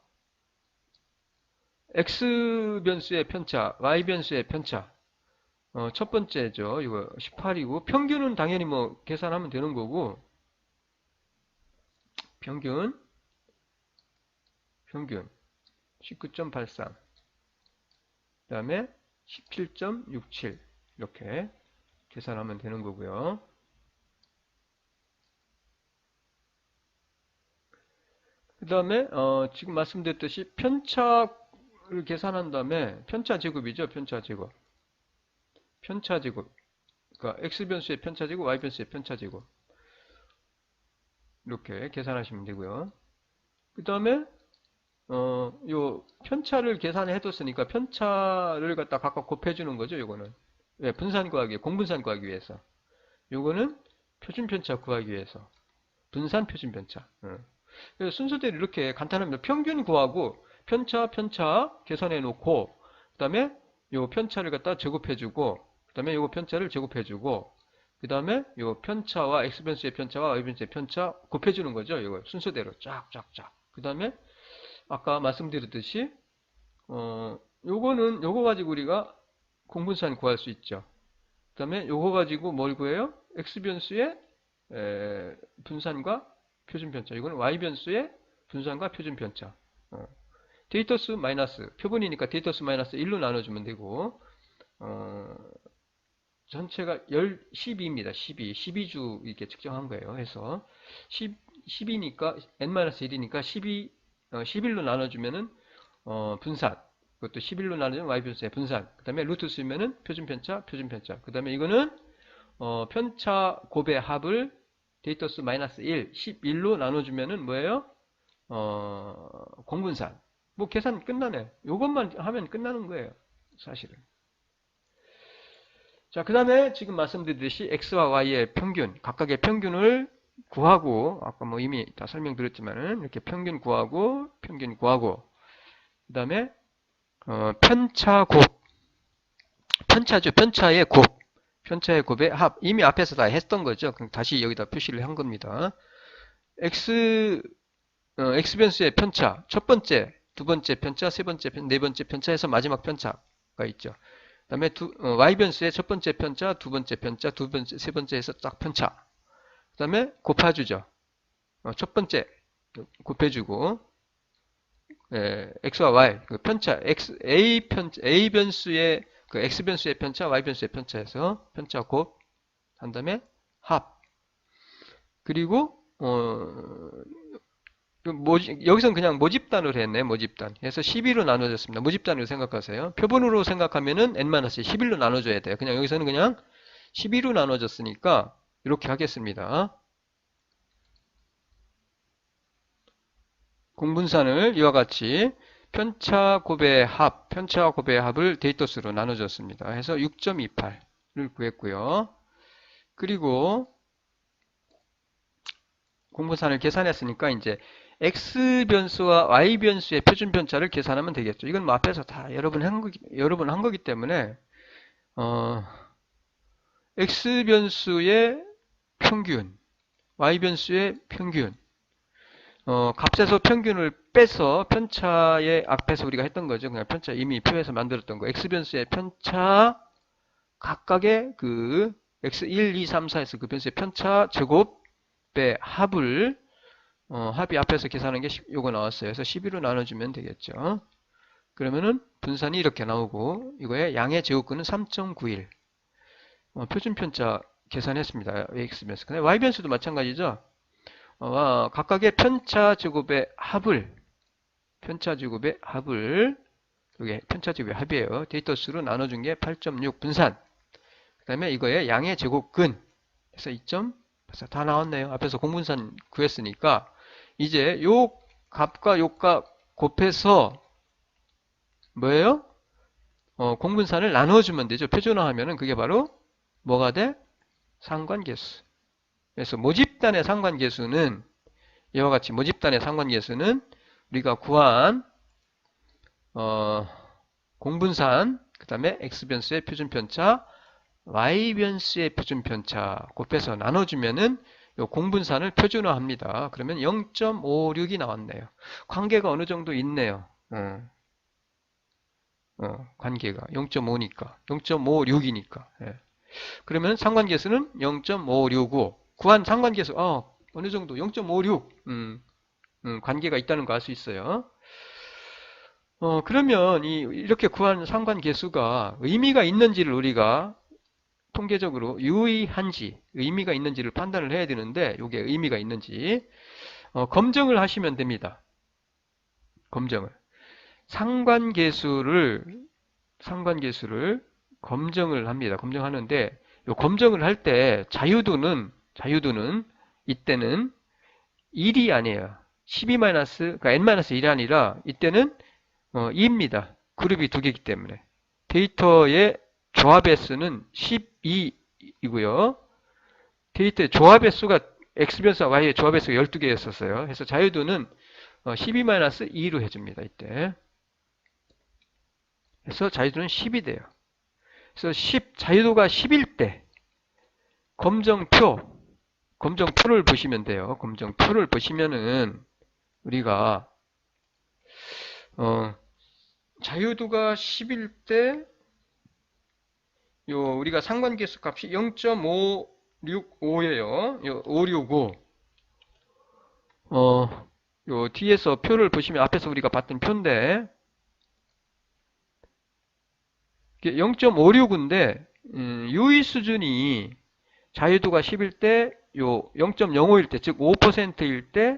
X변수의 편차, Y변수의 편차. 첫 번째죠. 이거 18이고 평균은 당연히 뭐 계산하면 되는 거고 평균 19.83 그 다음에 17.67 이렇게 계산하면 되는 거고요. 그 다음에 지금 말씀드렸듯이 편차를 계산한 다음에 편차 제곱이죠. 편차 제곱. 편차 제곱. 그러니까 X변수의 편차 제곱, Y변수의 편차 제곱. 이렇게 계산하시면 되고요. 그 다음에 요 편차를 계산해 뒀으니까 편차를 갖다 각각 곱해주는 거죠. 요거는 왜 분산 구하기, 공분산 구하기 위해서. 요거는 표준 편차 구하기 위해서. 분산 표준 편차. 그래서 순서대로 이렇게 간단합니다. 평균 구하고 편차 계산해 놓고 그 다음에 요 편차를 갖다 제곱해주고 그 다음에 요거 편차를 제곱해주고 그 다음에 요 편차와 X변수의 편차와 Y변수의 편차 곱해주는 거죠. 이거 순서대로 쫙쫙쫙. 그 다음에 아까 말씀드렸듯이 요거 가지고 우리가 공분산 구할 수 있죠. 그 다음에 요거 가지고 뭘 구해요? X변수의 분산과 표준편차. 이거는 Y변수의 분산과 표준편차. 데이터수 마이너스 표본이니까 데이터수 마이너스 1로 나눠주면 되고 전체가 12입니다. 12주 이렇게 측정한 거예요. 해서 12니까 n-1이니까 11로 나눠주면은 분산. 그것도 11로 나눠주면 y변수의 분산. 그 다음에 루트 쓰면은 표준편차. 그 다음에 이거는 편차 곱의 합을 데이터수 마이너스 1, 11로 나눠주면은 뭐예요? 공분산. 뭐 계산 끝나네. 요것만 하면 끝나는 거예요. 사실은. 자, 그 다음에 지금 말씀드렸듯이 x와 y의 평균, 각각의 평균을 구하고, 아까 뭐 이미 다 설명드렸지만은, 이렇게 평균 구하고, 그 다음에, 편차 곱, 편차죠. 편차의 곱의 합. 이미 앞에서 다 했던 거죠. 그럼 다시 여기다 표시를 한 겁니다. x변수의 편차, 첫 번째, 두 번째 편차, 세 번째 편차, 네 번째 편차에서 마지막 편차가 있죠. 그 다음에 y변수의 첫 번째 편차, 두 번째 편차, 세 번째에서 딱 편차. 그 다음에 곱해주죠. 첫 번째 곱해주고, x와 y, 그 편차, a 변수의, 그 x변수의 편차, y변수의 편차에서 편차 한 다음에 합. 그리고, 여기서는 그냥 모집단으로 했네, 모집단. 그래서 12로 나눠졌습니다. 모집단으로 생각하세요. 표본으로 생각하면은 n-11로 나눠줘야 돼요. 그냥 여기서는 그냥 12로 나눠졌으니까 이렇게 하겠습니다. 공분산을 이와 같이 편차 곱의 합을 데이터수로 나눠줬습니다. 해서 6.28를 구했고요. 그리고 공분산을 계산했으니까 이제 x 변수와 y 변수의 표준 편차를 계산하면 되겠죠. 이건 뭐 앞에서 다 여러분 한 거기 때문에 x 변수의 평균, y 변수의 평균, 값에서 평균을 빼서 편차의 앞에서 우리가 했던 거죠. 그냥 편차 이미 표에서 만들었던 거. x 변수의 편차 각각의 그 x1, 2, 3, 4에서 그 변수의 편차 제곱의 합을 합이 앞에서 계산한 게 요거 나왔어요. 그래서 12로 나눠주면 되겠죠. 그러면은 분산이 이렇게 나오고 이거의 양의 제곱근은 3.91. 표준 편차 계산했습니다. x 변수. 근데 y 변수도 마찬가지죠. 각각의 편차 제곱의 합을 이게 편차 제곱의 합이에요. 데이터 수로 나눠준 게 8.6 분산. 그 다음에 이거의 양의 제곱근. 그래서 2점 벌써 다 나왔네요. 앞에서 공분산 구했으니까 이제 요 값과 요 값 곱해서 뭐예요? 공분산을 나눠주면 되죠. 표준화하면은 그게 바로 뭐가 돼? 상관계수. 그래서 모집단의 상관계수는 이와 같이 모집단의 상관계수는 우리가 구한 공분산 그 다음에 x변수의 표준편차 y변수의 표준편차 곱해서 나눠주면은 요 공분산을 표준화합니다. 그러면 0.56이 나왔네요. 관계가 어느 정도 있네요. 관계가 0.5니까 0.56이니까 그러면 상관계수는 0.565 구한 상관계수 어느 정도 0.56 관계가 있다는 거 알 수 있어요. 그러면 이렇게 구한 상관계수가 의미가 있는지를 우리가 통계적으로 유의한지 의미가 있는지를 판단을 해야 되는데 이게 의미가 있는지 검정을 하시면 됩니다. 검정을 상관계수를 검정을 합니다. 검정하는데 요 검정을 할 때 자유도는 이때는 1이 아니에요. 12 그러니까 n-1이 아니라 이때는 2입니다. 그룹이 두 개이기 때문에 데이터의 조합의 수는 12이고요. 데이터의 조합의 수가 x변수와 y의 조합의 수가 12개였었어요. 그래서 자유도는 12-2로 해줍니다. 이때. 그래서 자유도는 10이 돼요. 그래서 자유도가 10일 때 검정표를 보시면 돼요. 검정표를 보시면은 우리가 자유도가 10일 때 우리가 상관계수 값이 0.565예요. 565. 요 뒤에서 표를 보시면 앞에서 우리가 봤던 표인데 0.565인데 유의 수준이 자유도가 10일 때 요 0.05일 때 즉 5%일 때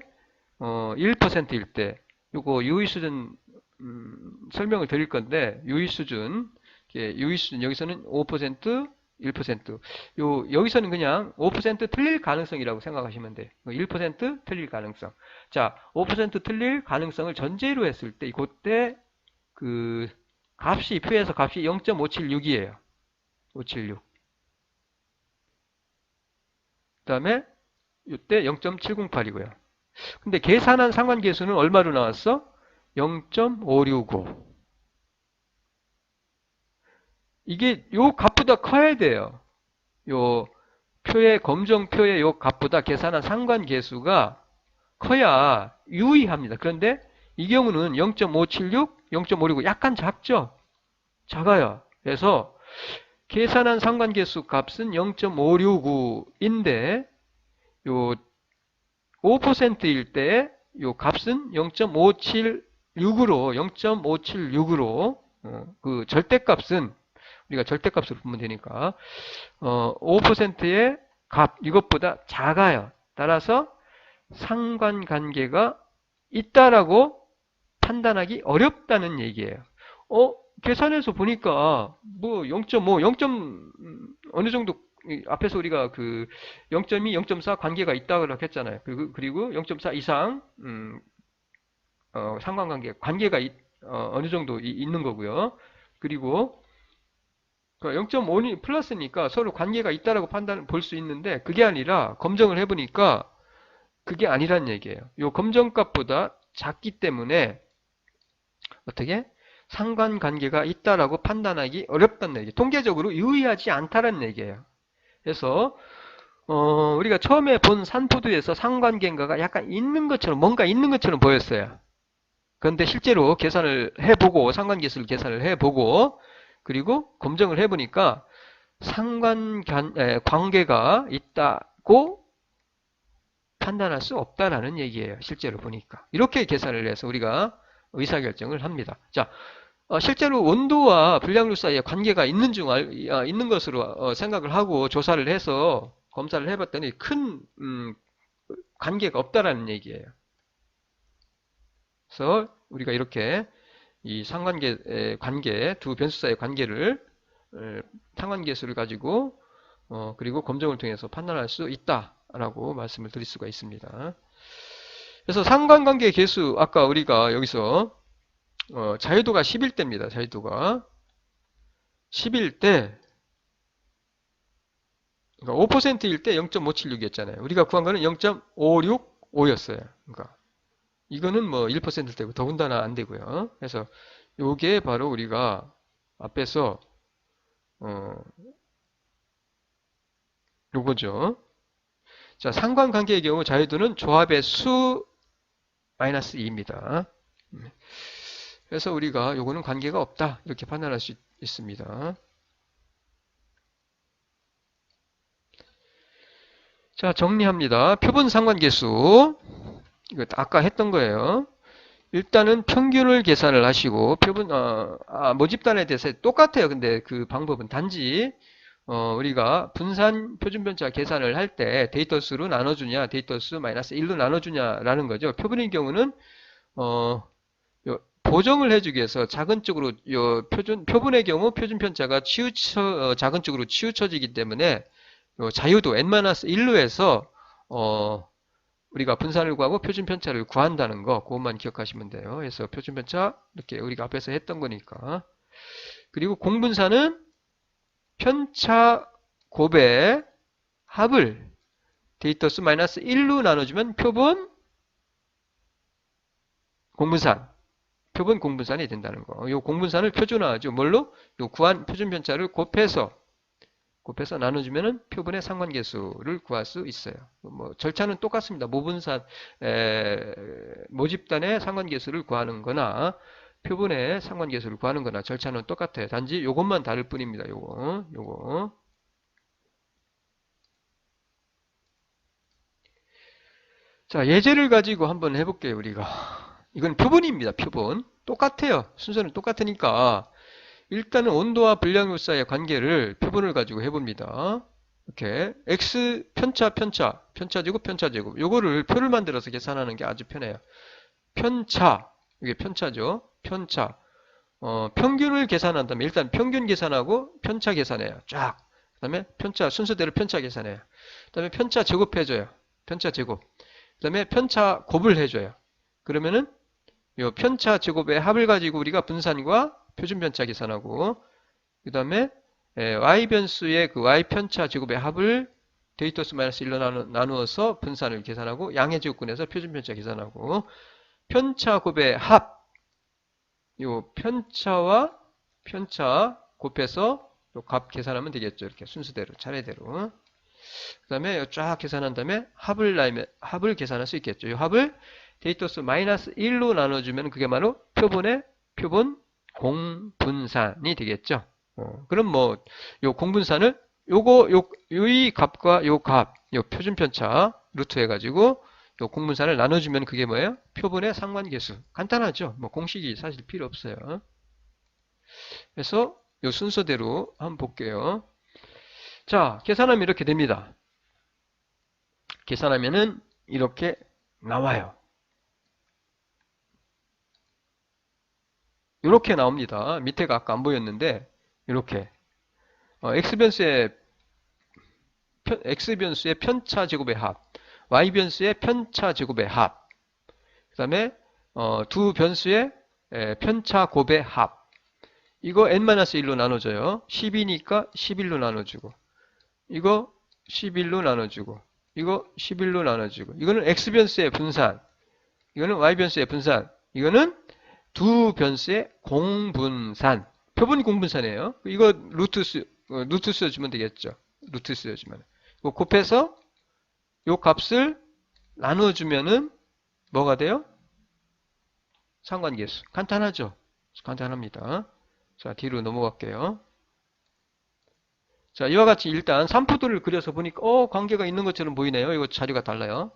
1%일 때 요거 유의 수준 설명을 드릴 건데 유의 수준 여기서는 5% 1% 여기서는 그냥 5% 틀릴 가능성이라고 생각하시면 돼요. 1% 틀릴 가능성. 자, 5% 틀릴 가능성을 전제로 했을 때 그때 그 표에서 값이 0.576이에요. 576. 그 다음에 이때 0.708이고요. 근데 계산한 상관계수는 얼마로 나왔어? 0.565. 이게 요 값보다 커야 돼요. 요 검정표의 요 값보다 계산한 상관계수가 커야 유의합니다. 그런데 이 경우는 0.576, 0.565 약간 작죠? 작아요. 그래서 계산한 상관계수 값은 0.569인데 요 5%일 때 요 값은 0.576으로 그 절대값은 우리가 절대값으로 보면 되니까 5%의 값 이것보다 작아요. 따라서 상관관계가 있다라고 판단하기 어렵다는 얘기예요. 계산해서 보니까 뭐 0.5, 0. 어느 정도 앞에서 우리가 그 0.2, 0.4 관계가 있다고 했잖아요. 그리고 0.4 이상 관계가 어느 정도 있는 거고요. 그리고 0.5니 플러스니까 서로 관계가 있다라고 볼 수 있는데 그게 아니라 검정을 해보니까 그게 아니란 얘기예요. 요 검정값보다 작기 때문에 어떻게? 상관관계가 있다라고 판단하기 어렵다는 얘기. 통계적으로 유의하지 않다라는 얘기예요. 그래서 우리가 처음에 본 산포도에서 상관계인가가 약간 있는 것처럼 뭔가 있는 것처럼 보였어요. 그런데 실제로 계산을 해보고 상관계수를 계산을 해보고 그리고 검증을 해보니까 상관관계가 있다고 판단할 수 없다라는 얘기예요. 실제로 보니까. 이렇게 계산을 해서 우리가 의사결정을 합니다. 자, 실제로 온도와 불량률 사이에 관계가 있는 것으로 생각을 하고 조사를 해서 검사를 해봤더니 큰 관계가 없다라는 얘기예요. 그래서 우리가 이렇게 이 관계, 두 변수 사이의 관계를 상관계수를 가지고 그리고 검증을 통해서 판단할 수 있다라고 말씀을 드릴 수가 있습니다. 그래서 상관관계 계수 아까 우리가 여기서 자유도가 10일 때입니다. 자유도가 10일 때 그러니까 5%일 때 0.576이었잖아요. 우리가 구한 거는 0.565였어요. 그러니까 이거는 뭐 1%일 때고 더군다나 안 되고요. 그래서 요게 바로 우리가 앞에서 요거죠. 자, 상관관계의 경우 자유도는 조합의 수 마이너스 2입니다. 그래서 우리가 요거는 관계가 없다 이렇게 판단할 수 있습니다. 자, 정리합니다. 표본 상관계수 이거 아까 했던 거예요. 일단은 평균을 계산을 하시고 표본 모집단에 대해서 똑같아요. 근데 그 방법은 단지 우리가 분산 표준편차 계산을 할 때 데이터 수로 나눠주냐 데이터 수 마이너스 1로 나눠주냐라는 거죠. 표본의 경우는 보정을 해주기 위해서 작은 쪽으로 표본의 경우 표준편차가 작은 쪽으로 치우쳐지기 때문에 자유도 n-1로 해서 우리가 분산을 구하고 표준편차를 구한다는 거 그것만 기억하시면 돼요. 그래서 표준편차 이렇게 우리가 앞에서 했던 거니까. 그리고 공분산은 편차 곱의 합을 데이터 수 마이너스 1로 나눠주면 표본 공분산이 된다는 거. 요 공분산을 표준화하죠. 뭘로? 요 구한 표준편차를 곱해서 나눠주면은 표본의 상관계수를 구할 수 있어요. 뭐 절차는 똑같습니다. 모집단의 상관계수를 구하는 거나 표본의 상관계수를 구하는 거나 절차는 똑같아요. 단지 요것만 다를 뿐입니다. 요거. 자, 예제를 가지고 한번 해볼게요, 우리가. 이건 표본입니다, 표본. 똑같아요. 순서는 똑같으니까. 일단은 온도와 불량률 사이의 관계를 표본을 가지고 해봅니다. 이렇게 x 편차제곱 요거를 표를 만들어서 계산하는 게 아주 편해요. 이게 편차죠. 편차. 평균을 계산한다면 일단 평균 계산하고 편차 계산해요. 쫙. 그 다음에 편차 순서대로 편차 계산해요. 그 다음에 편차 제곱해줘요. 편차 제곱. 그 다음에 편차 곱을 해줘요. 그러면은 요 편차 제곱의 합을 가지고 우리가 분산과 표준편차 계산하고 그 다음에 y변수의 그 y편차 제곱의 합을 데이터 수 마이너스 1로 나누어서 분산을 계산하고 양의 제곱근에서 표준편차 계산하고 편차 곱의 합 요 편차와 편차 곱해서 요 값 계산하면 되겠죠. 이렇게 순서대로 차례대로 그 다음에 쫙 계산한 다음에 합을 계산할 수 있겠죠. 이 합을 데이터 수 마이너스 1로 나눠주면 그게 바로 표본 공분산이 되겠죠. 그럼 뭐 요 공분산을 이 값과 요 표준편차 루트 해가지고 요 공분산을 나눠주면 그게 뭐예요? 표본의 상관계수. 간단하죠. 뭐 공식이 사실 필요 없어요. 그래서 요 순서대로 한번 볼게요. 자, 계산하면 이렇게 됩니다. 계산하면은 이렇게 나와요. 이렇게 나옵니다. 밑에가 아까 안 보였는데 이렇게 x변수의 편차 제곱의 합, y변수의 편차 제곱의 합, 그 다음에 두 변수의 편차 곱의 합. 이거 n-1로 나눠줘요. 10이니까 11로 나눠주고 이거 11로 나눠주고 이거 11로 나눠지고, 이거는 X변수의 분산, 이거는 Y변수의 분산, 이거는 두 변수의 공분산. 표본 공분산이에요. 이거 루트 쓰여주면 되겠죠. 루트 쓰여주면. 이거 곱해서 요 값을 나눠주면은 뭐가 돼요? 상관계수. 간단하죠? 간단합니다. 자, 뒤로 넘어갈게요. 자, 이와 같이 일단 삼푸도를 그려서 보니까 관계가 있는 것처럼 보이네요. 이거 자료가 달라요.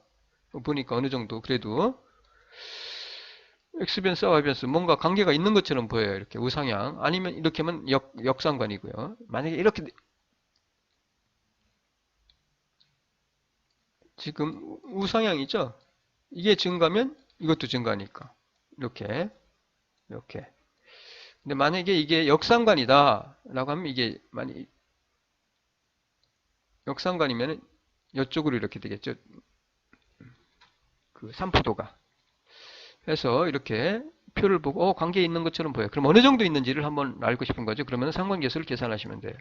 보니까 어느 정도 그래도 X변수, Y변수 뭔가 관계가 있는 것처럼 보여요. 이렇게 우상향. 아니면 이렇게 하면 역상관이고요. 만약에 이렇게 지금 우상향이죠? 이게 증가면 이것도 증가하니까. 이렇게. 근데 만약에 이게 역상관이다 라고 하면 이게 만약 역상관이면 이쪽으로 이렇게 되겠죠. 그 삼푸도가. 그래서 이렇게 표를 보고 관계 있는 것처럼 보여요. 그럼 어느 정도 있는지를 한번 알고 싶은 거죠. 그러면 상관계수를 계산하시면 돼요.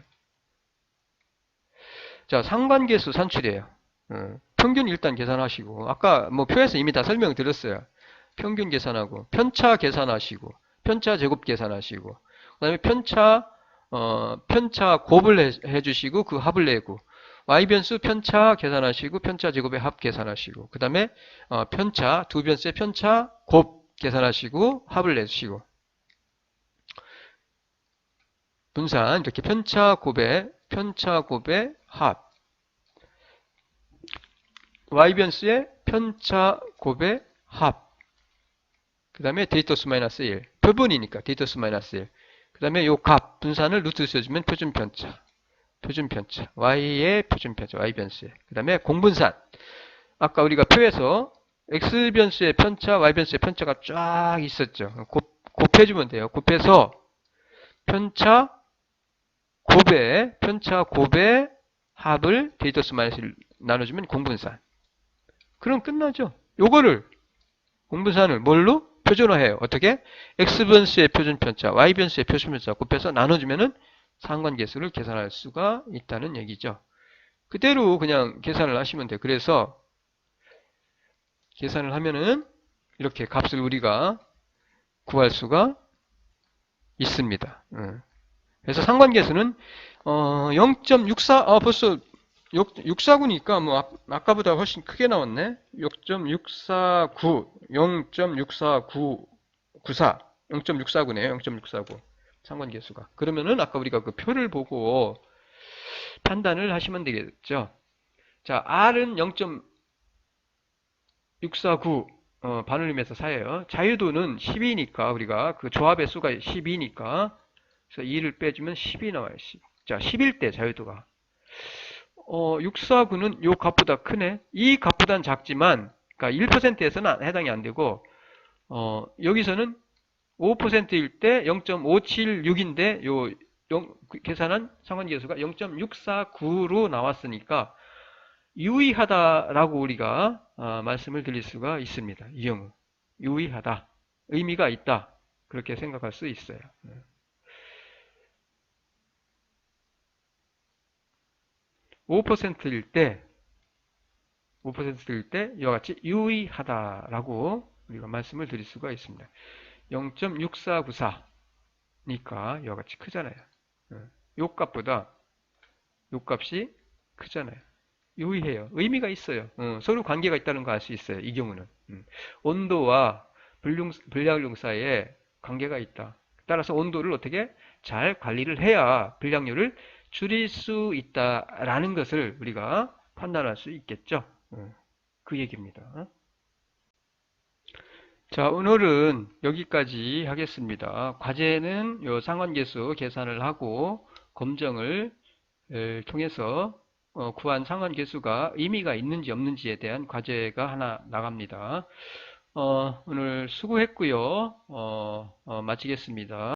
자, 상관계수 산출이에요. 평균 일단 계산하시고 아까 뭐 표에서 이미 다 설명드렸어요. 평균 계산하고 편차 계산하시고 편차 제곱 계산하시고 그 다음에 편차 곱을 해주시고 그 합을 내고 Y변수 편차 계산하시고 편차 제곱의 합 계산하시고 그 다음에 편차 두 변수의 편차 곱 계산하시고 합을 내주시고 분산 이렇게 편차 곱의 합 Y변수의 편차 곱의 합 그 다음에 데이터수 마이너스 1 표본이니까 데이터수 마이너스 1 그 다음에 요 값 분산을 루트 써주면 표준편차 Y의 표준편차 Y변수의 그 다음에 공분산 아까 우리가 표에서 X변수의 편차 Y변수의 편차가 쫙 있었죠. 곱해주면 돼요. 곱해서 편차 곱의 합을 데이터수 마이너스 1 나눠주면 공분산. 그럼 끝나죠. 요거를 공분산을 뭘로? 표준화해요. 어떻게? X변수의 표준편차, Y변수의 표준편차 곱해서 나눠주면은 상관계수를 계산할 수가 있다는 얘기죠. 그대로 그냥 계산을 하시면 돼요. 그래서 계산을 하면은 이렇게 값을 우리가 구할 수가 있습니다. 그래서 상관계수는 0.64 벌써 649니까 뭐 아까보다 훨씬 크게 나왔네. 0.64994 0.649네요. 0.649 상관계수가. 그러면은 아까 우리가 그 표를 보고 판단을 하시면 되겠죠. 자, R은 0.649 반올림에서 4예요. 자유도는 10이니까 우리가 그 조합의 수가 10이니까 그래서 2를 빼주면 10이 나와요. 10. 자, 10일 때 자유도가 649는 요 값보다 크네. 이 값보다는 작지만, 그러니까 1%에서는 해당이 안 되고, 여기서는 5%일 때 0.576인데, 계산한 상관계수가 0.649로 나왔으니까, 유의하다라고 우리가 말씀을 드릴 수가 있습니다. 이 경우. 유의하다. 의미가 있다. 그렇게 생각할 수 있어요. 5%일 때 이와 같이 유의하다라고 우리가 말씀을 드릴 수가 있습니다. 0.6494니까 이와 같이 크잖아요. 요 값보다 요 값이 크잖아요. 유의해요. 의미가 있어요. 서로 관계가 있다는 거 알 수 있어요. 이 경우는. 온도와 불량률 사이에 관계가 있다. 따라서 온도를 어떻게 잘 관리를 해야 불량률을 줄일 수 있다라는 것을 우리가 판단할 수 있겠죠. 그 얘기입니다. 자, 오늘은 여기까지 하겠습니다. 과제는 요 상관계수 계산을 하고 검정을 통해서 구한 상관계수가 의미가 있는지 없는지에 대한 과제가 하나 나갑니다. 오늘 수고했고요. 마치겠습니다.